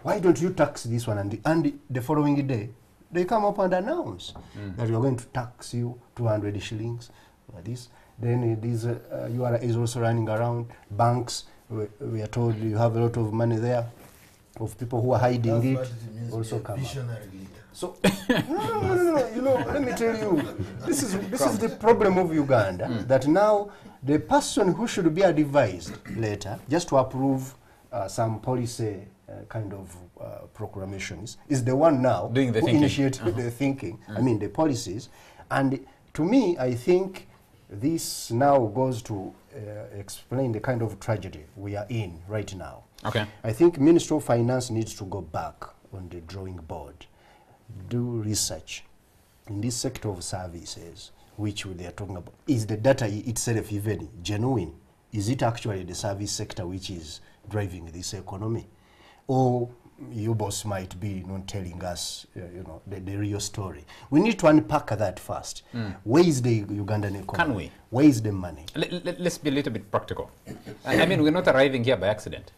Why don't you tax this one? And the following day, they come up and announce that we are going to tax you 200 shillings for this. Then this URA is also running around. Banks, we are told you have a lot of money there of people who are hiding it. Also come up. So, no, you know, let me tell you, this is the problem of Uganda, that now the person who should be advised later, just to approve some policy kind of proclamations, is the one now doing the who thinking. initiated the thinking, I mean the policies. And to me, I think this now goes to explain the kind of tragedy we are in right now. Okay. I think Ministry of Finance needs to go back on the drawing board, do research in this sector of services, which they are talking about. Is the data itself even genuine? Is it actually the service sector which is driving this economy? Or you boss might be not telling us, you know, the real story. We need to unpack that first. Where is the Ugandan economy? Can we? Where is the money? Let's be a little bit practical. I mean, we're not arriving here by accident.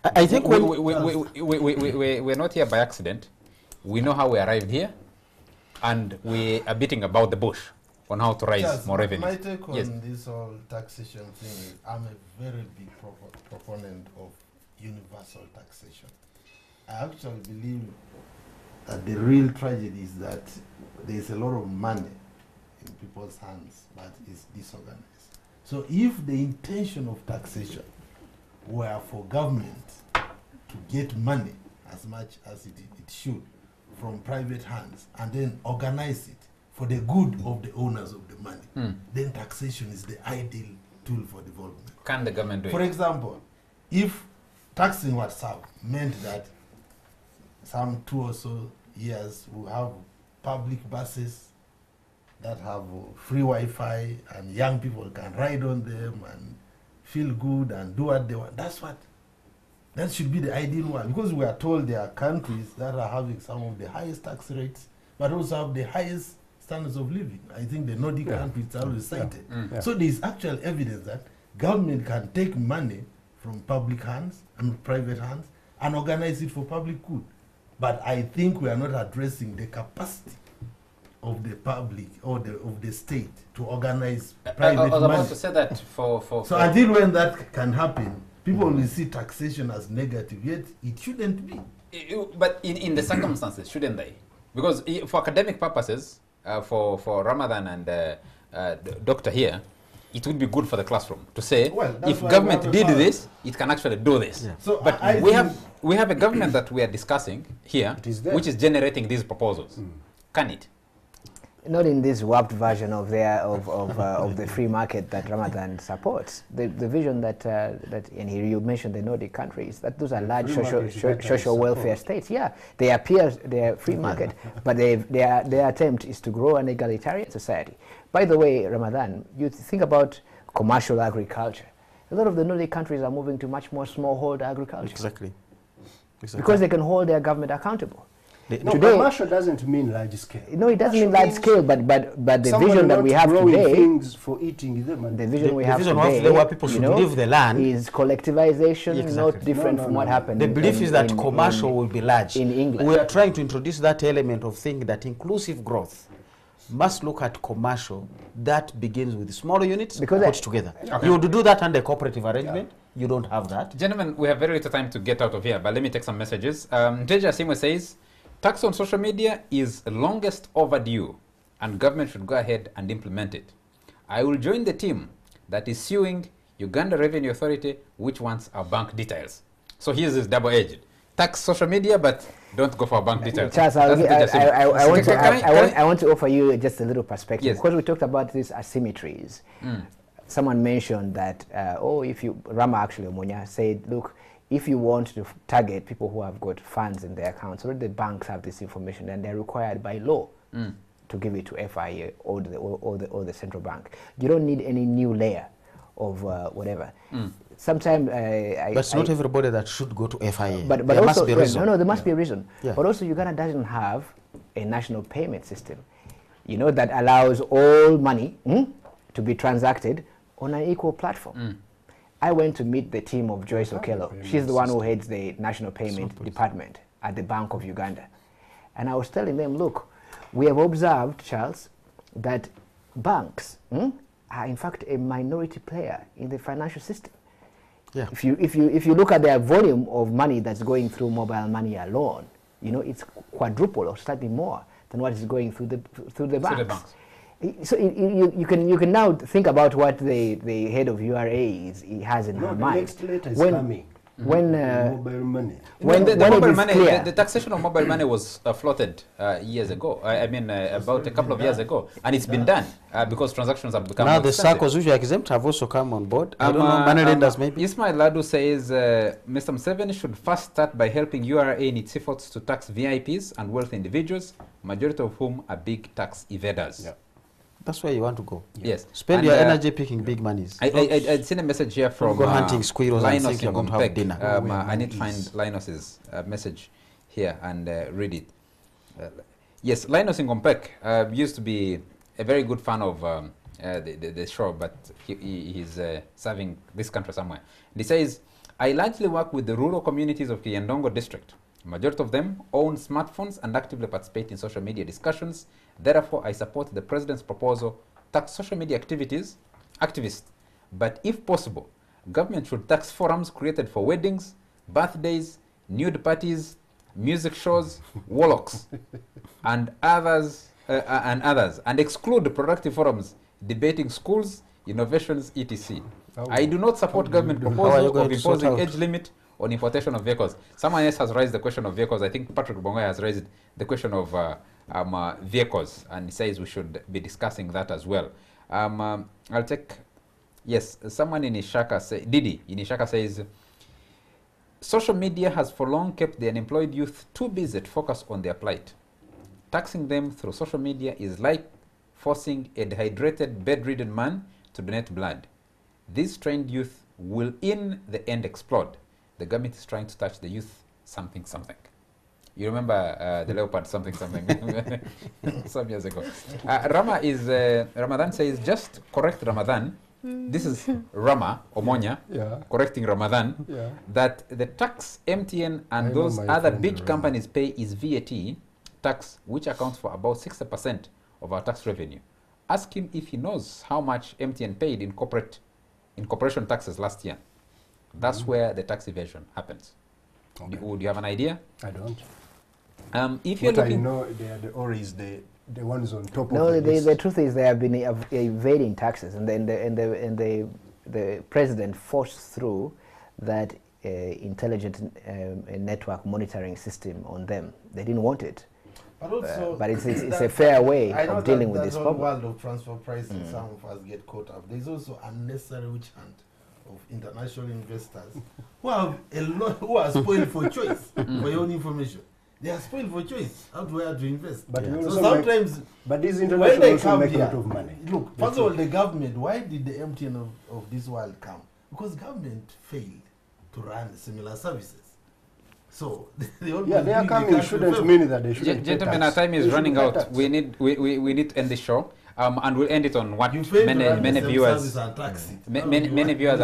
I think we're not here by accident. We know how we arrived here, and we are beating about the bush on how to raise more revenue. My take on this whole taxation thing is I'm a very big proponent of universal taxation. I actually believe that the real tragedy is that there is a lot of money in people's hands, but it's disorganized. So if the intention of taxation were for government to get money as much as it should from private hands and then organize it for the good of the owners of the money, then taxation is the ideal tool for development. Can the government do it? For example, if taxing WhatsApp meant that some 2 or so years we have public buses that have free Wi-Fi and young people can ride on them and feel good and do what they want, that should be the ideal one, because we are told there are countries that are having some of the highest tax rates but also have the highest standards of living. I think the Nordic countries are always cited. So there is actual evidence that government can take money from public hands and private hands and organize it for public good. But I think we are not addressing the capacity of the public or of the state to organize private money. I was about to say that so until when that can happen, people will see taxation as negative, yet it shouldn't be. But in the circumstances, shouldn't they? Because for academic purposes, for Ramadan and the doctor here, it would be good for the classroom to say, if government did this, it can actually do this. Yeah. So but we have a government that we are discussing here, which is generating these proposals. Can it? Not in this warped version of the free market that Ramadan supports. The vision that and here you mentioned the Nordic countries, that those are large social welfare states. Yeah, they appear they are free market, but their attempt is to grow an egalitarian society. By the way, Ramadan, you think about commercial agriculture. A lot of the Nordic countries are moving to much more smallholder agriculture. Exactly. Because they can hold their government accountable. No, commercial doesn't mean large scale. No, it doesn't mean large scale, but the vision that we have today, things for eating them, and the vision we have today, where people should leave the land, is collectivization, not different from what happened. The belief is that commercial will be large. In England, we are trying to introduce that element of thinking that inclusive growth must look at commercial that begins with smaller units put together. You would do that under cooperative arrangement. You don't have that. Gentlemen, we have very little time to get out of here, but let me take some messages. Jeja Simwe says, tax on social media is longest overdue, and government should go ahead and implement it. I will join the team that is suing Uganda Revenue Authority, which wants our bank details. So here's this double-edged. Tax social media, but don't go for bank details. Charles, I want to offer you just a little perspective. Yes. Because we talked about these asymmetries. Someone mentioned that, Rama actually, Omonya, said, look, if you want to target people who have got funds in their accounts, already the banks have this information and they're required by law to give it to FIA or the central bank. You don't need any new layer of whatever. Sometimes but it's not everybody that should go to FIA. But there also, must be a reason. No, there must be a reason. Yeah. But also, Uganda doesn't have a national payment system, that allows all money to be transacted on an equal platform. I went to meet the team of Joyce Okello. She's the one who heads the national payment department at the Bank of Uganda. And I was telling them, look, we have observed, Charles, that banks are in fact a minority player in the financial system. Yeah. If you look at their volume of money that's going through mobile money alone, it's quadruple or slightly more than what is going through the banks. So you can now think about what the head of URA has in her mind. The next letter is coming. When mobile money. when the when mobile it is money, clear, the taxation of mobile money was floated years ago. About a couple of years ago, and it's been done because transactions have become Now more the expensive. circles which are exempt have also come on board. I don't know, money lenders maybe. Ismail Ladu says Mr. Museveni should first start by helping URA in its efforts to tax VIPs and wealthy individuals, majority of whom are big tax evaders. Yeah. That's where you want to go. Yes. Spend And, your energy picking big monies. I'd seen a message here from go hunting squirrels and Linus think you're going to have Ngompek. dinner. I need to find Linus's message here and read it. Yes, Linus Ngompek used to be a very good fan of the show, but he's serving this country somewhere. And he says, I largely work with the rural communities of Kiandongo district. Majority of them own smartphones and actively participate in social media discussions. Therefore, I support the president's proposal tax social media activists. But if possible, government should tax forums created for weddings, birthdays, nude parties, music shows, warlocks, and others, and exclude the productive forums debating schools, innovations, etc. I do not support government proposal of imposing age limit on importation of vehicles. Someone else has raised the question of vehicles. I think Patrick Bongoya has raised the question of vehicles, and he says we should be discussing that as well. I'll take, yes, someone in Ishaka, Didi in Ishaka says, social media has for long kept the unemployed youth too busy to focus on their plight. Taxing them through social media is like forcing a dehydrated, bedridden man to donate blood. These trained youth will in the end explode. The government is trying to touch the youth something. You remember the leopard something some years ago. Ramadan says, just correct Ramadan. This is Rama Omonya correcting Ramadan that the tax MTN and those other big companies pay is VAT tax, which accounts for about 60% of our tax revenue. Ask him if he knows how much MTN paid in corporation taxes last year. That's where the tax evasion happens. Okay. Do you have an idea? I don't. If you're looking, I know they are always the ones on top no, of the list. The truth is they have been evading taxes, and then the president forced through that intelligent network monitoring system on them. They didn't want it. But also, but it's a fair way of dealing with this problem. world of transfer pricing, some of us get caught up. There's also unnecessary witch hunt of international investors who have a lot, who are spoiled for choice for your own information. They are spoiled for choice where to invest. But so sometimes, but these when international they also come make a here, lot of money. look, first of all, the government, why did the MTN of this world come? Because government failed to run similar services. So they are coming shouldn't mean that they shouldn't. Gentlemen, our time is running out. We need to end the show. And we'll end it on what many viewers are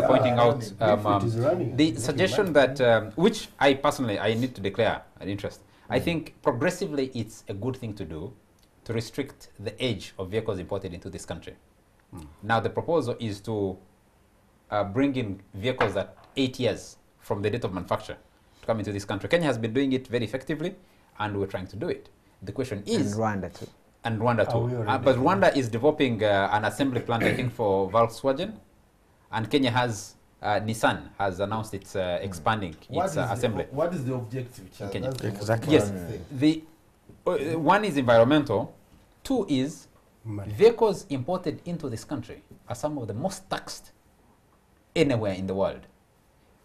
pointing out. The suggestion that, which I personally need to declare an interest. I think progressively it's a good thing to do to restrict the age of vehicles imported into this country. Now the proposal is to bring in vehicles that 8 years from the date of manufacture to come into this country. Kenya has been doing it very effectively, and we're trying to do it. The question is... And Rwanda too. And Rwanda too. But Rwanda is developing an assembly plant, I think, for Volkswagen. And Kenya has... Nissan has announced it's expanding its assembly. What is the objective, Charles? Exactly. Yes. One is environmental. Two is vehicles imported into this country are some of the most taxed anywhere in the world.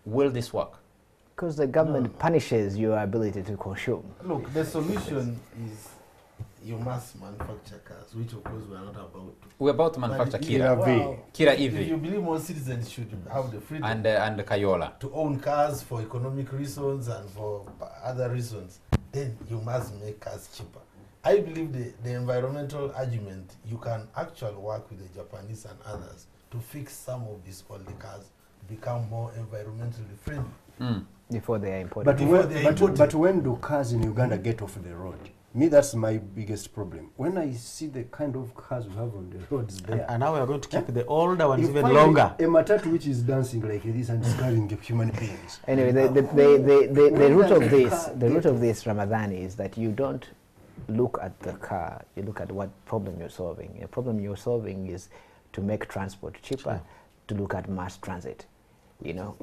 Will this work? Because the government punishes your ability to consume. Look, the solution is you must manufacture cars, which of course we are not about to. We're about to manufacture Kira. Well, Kira if EV. you believe more citizens should have the freedom And Kayola. to own cars for economic reasons and for other reasons, then you must make cars cheaper. I believe the environmental argument, you can actually work with the Japanese and others to fix some of these old cars to become more environmentally friendly. Before they are imported. But when do cars in Uganda get off the road? Me, that's my biggest problem. When I see the kind of cars we have on the roads there. And now we are going to keep the older ones you even find longer. A matatu which is dancing like this and is carrying human beings. Anyway, the root of this Ramadan is that you don't look at the car, you look at what problem you're solving. A problem you're solving is to make transport cheaper, to look at mass transit. You know,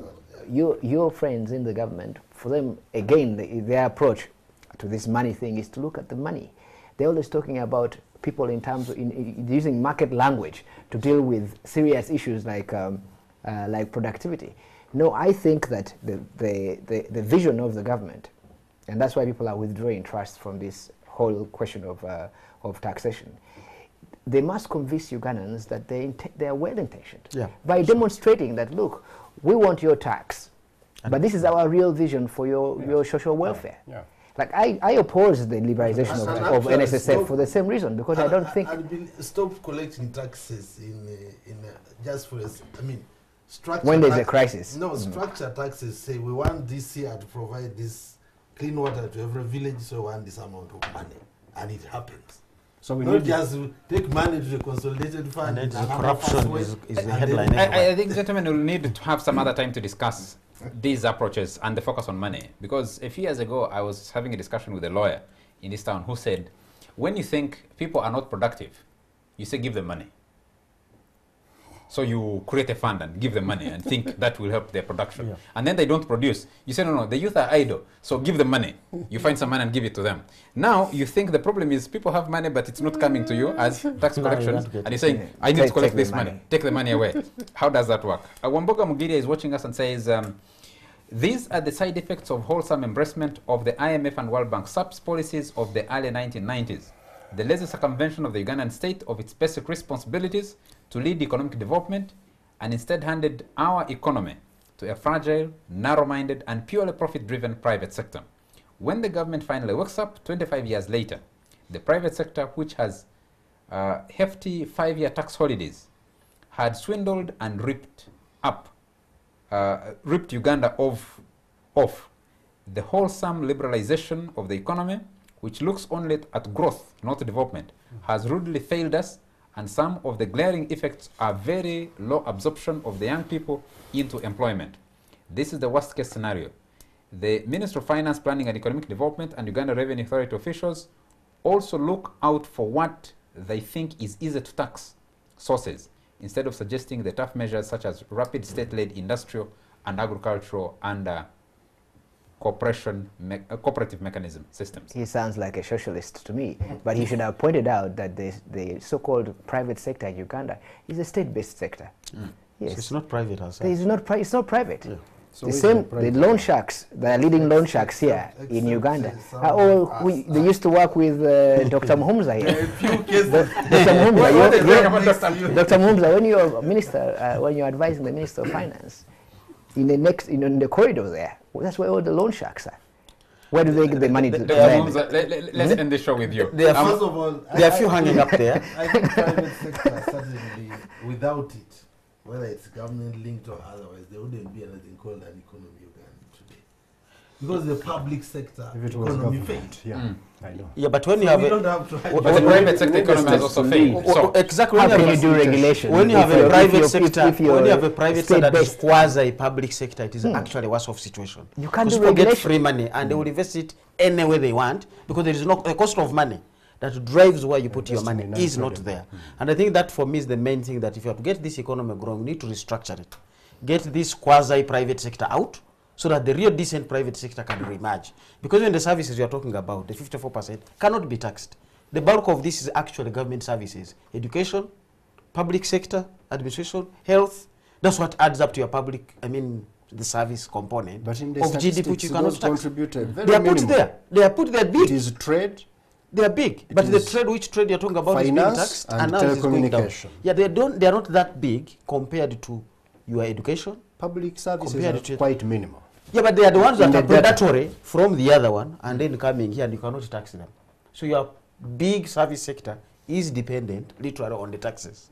your friends in the government, for them, again, their approach to this money thing is to look at the money. They're always talking about people in terms of using market language to deal with serious issues like productivity. No, I think that the vision of the government, and that's why people are withdrawing trust from this whole question of taxation. They must convince Ugandans that they are well intentioned by demonstrating that, look, we want your tax, but this is our real vision for your social welfare. Like I oppose the liberalization of NSSF for the same reason, because I don't think... Stop collecting taxes just for, structure... When there's a crisis. No, structure taxes say we want this year to provide this clean water to every village, so we want this amount of money. And it happens. So we not just take money to the consolidated fund. And corruption is the headline. I think, gentlemen, will need to have some other time to discuss these approaches and the focus on money. Because a few years ago, I was having a discussion with a lawyer in this town who said, when you think people are not productive, you say give them money. So you create a fund and give them money and think that will help their production. And then they don't produce. You say, no, the youth are idle, so give them money. You find some money and give it to them. Now you think the problem is people have money, but it's not coming to you as tax collections. And you're saying, I need to collect this money. Take the money away. How does that work? Wamboga Mugiria is watching us and says, these are the side effects of wholesome embracement of the IMF and World Bank SAPS policies of the early 1990s. The lazy circumvention of the Ugandan state of its basic responsibilities to lead economic development, and instead handed our economy to a fragile, narrow-minded, and purely profit-driven private sector. When the government finally wakes up 25 years later, the private sector, which has hefty 5-year tax holidays, had swindled and ripped Uganda off the wholesome liberalization of the economy, which looks only at growth, not development, has rudely failed us, and some of the glaring effects are very low absorption of the young people into employment. This is the worst case scenario. The Minister of Finance, Planning and Economic Development and Uganda Revenue Authority officials also look out for what they think is easy to tax sources, instead of suggesting the tough measures such as rapid state-led industrial and agricultural and cooperative mechanism systems. He sounds like a socialist to me, but he should have pointed out that the so-called private sector in Uganda is a state-based sector. Yes. So it's not private, it's not private. Yeah. So the loan sharks, the leading loan sharks here in Uganda, are all they used to work with Dr. Muhumza here. Dr. Muhumza, when you're minister, when you're advising the Minister of Finance, in the corridor there, that's where all the loan sharks are. Where do they get the money to lend? Let's end the show with you. First of all, there are a few hanging up there. I think private sector, certainly, without it, whether it's government linked or otherwise, there wouldn't be anything called an economy Uganda today. because the public sector If it was economy government, failed. yeah, I know. Yeah, but when you So have we a, don't have to hide. But the private sector economy has also failed. So, exactly How when you can have you a, do regulation? when you have if a you're- private if you're- sector, if you're when you have a private sector that is state-based? quasi-public sector, it is actually a worse off situation. You can't Because do people get regulation. free money and they will invest it any way they want because there is no the cost of money that drives where you put your money Investing in is not non-credit. there. And I think that for me is the main thing, that if you have to get this economy growing, we need to restructure it. Get this quasi-private sector out so that the real decent private sector can reemerge. Because when the services you are talking about, the 54% cannot be taxed. The bulk of this is actually government services, education, public sector, administration, health. That's what adds up to your public, the service component But in the of GDP, which you cannot those tax. contribute a very They are put minimum. there. They are put there It big. is trade. They are big, but the trade, which trade you're talking about, is being Finance taxed, and now it is going down. telecommunication. Yeah, they are not that big compared to your education. Public services Compared are to- quite minimal. Yeah, but they are the ones In that are the data. predatory from the other one and then coming here and you cannot tax them. So your big service sector is dependent literally on the taxes.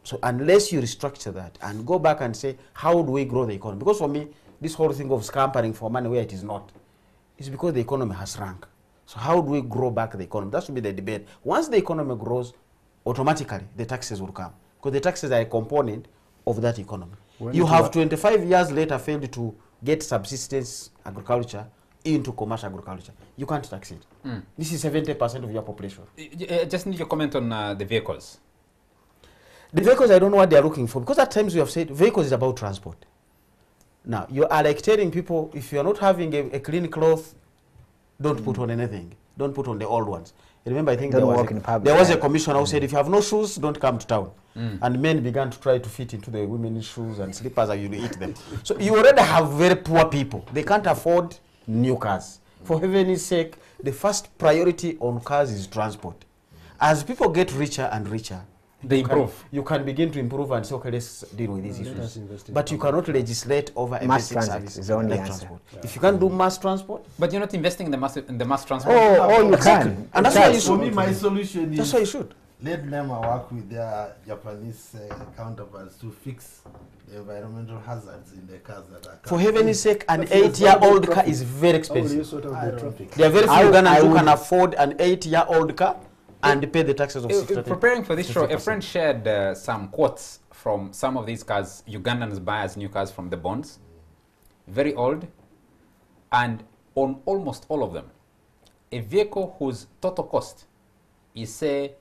So unless you restructure that and go back and say, how do we grow the economy? Because for me, this whole thing of scampering for money where it is not, is because the economy has shrunk. So how do we grow back the economy? That should be the debate. Once the economy grows, automatically the taxes will come. Because the taxes are a component of that economy. When You it have wa- 25 years later failed to get subsistence agriculture into commercial agriculture. You can't tax it. This is 70% of your population. just need your comment on the vehicles. The vehicles, I don't know what they are looking for, because at times we have said vehicles is about transport. Now, you are like telling people, if you are not having a clean cloth, don't put on anything. Don't put on the old ones. Remember, I think Don't there was, walk in public, there was a yeah. commissioner who said, if you have no shoes, don't come to town. And men began to try to fit into the women's shoes and slippers and you eat them. So you already have very poor people. They can't afford new cars. For heaven's sake, the first priority on cars is transport. As people get richer and richer, They improve. You can begin to improve and say, okay, let's deal with these Let us issues. invest in But you cannot legislate over a Mass basic transit service is the only like answer. transport. If you can't do mass transport, But you're not investing in the mass transport. Oh, you Exactly. can. And that's why you For me, should. my solution That's is why you should. let NEMA work with their Japanese counterparts to fix the environmental hazards in the cars that are For coming. heaven's sake, an But yes, 8-year-old traffic. car is very How will you expensive. sort out the traffic? There are very few I Ugandans who would- can afford an 8-year-old car and pay the taxes of 60%. Preparing for this show, a 60%. friend shared some quotes from some of these cars Ugandans buy as new cars from the bonds. Very old. And on almost all of them, a vehicle whose total cost is, say,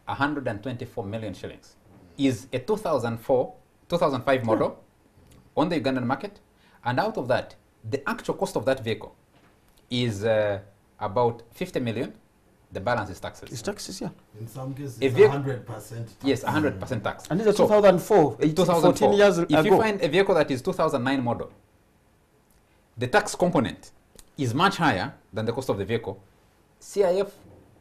124 million shillings is a 2005 model on the Ugandan market. And out of that, the actual cost of that vehicle is about 50 million. The balance is taxes. It's taxes, yeah. In some cases, A it's vehicle- 100%. Yes, 100% tax. And this is So, 2004, 14 years if ago. you find a vehicle that is 2009 model, the tax component is much higher than the cost of the vehicle, CIF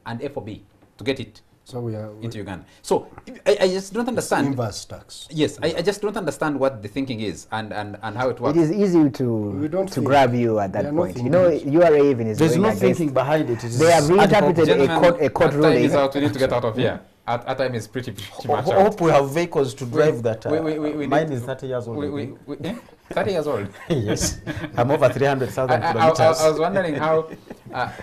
and FOB to get it So we are into Uganda. So I just don't understand. inverse tax. Yes, I just don't understand what the thinking is and how it works. It is easy We to don't think- grab you at They that are not point. You know, thinking. URA even is There's going no against. thinking behind it. It is They have ad hoc. reinterpreted Gentlemen, a court our time is ruling. out. We need to get out of here. Our time is pretty much I out. hope we have vehicles to drive that. we Mine need- is 30 years old. I think. 30 years old. Yes, I'm over 300,000 I kilometers. was wondering how.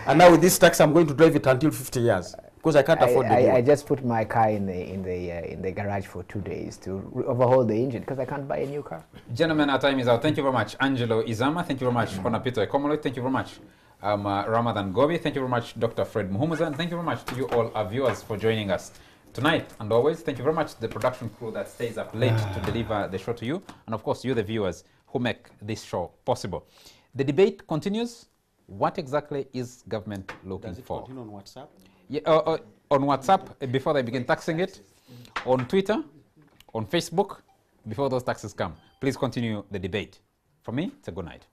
And now with this tax, I'm going to drive it until 50 years because I can't afford the I bill. just put my car in the garage for 2 days to overhaul the engine because I can't buy a new car. Gentlemen, our time is out. Thank you very much, Angelo Izama. Thank you very much, Honapito Ekomolo. Thank you very much, Ramadan Gobi. Thank you very much, Dr. Fred Muhumuzan. Thank you very much to you all, our viewers, for joining us tonight. And always, thank you very much to the production crew that stays up late to deliver the show to you. And of course, you, the viewers, who make this show possible. The debate continues. What exactly is government looking Does it for? continue on WhatsApp? Yeah, on WhatsApp before they begin taxing it, on Twitter, on Facebook before those taxes come. Please continue the debate. For me, it's a good night.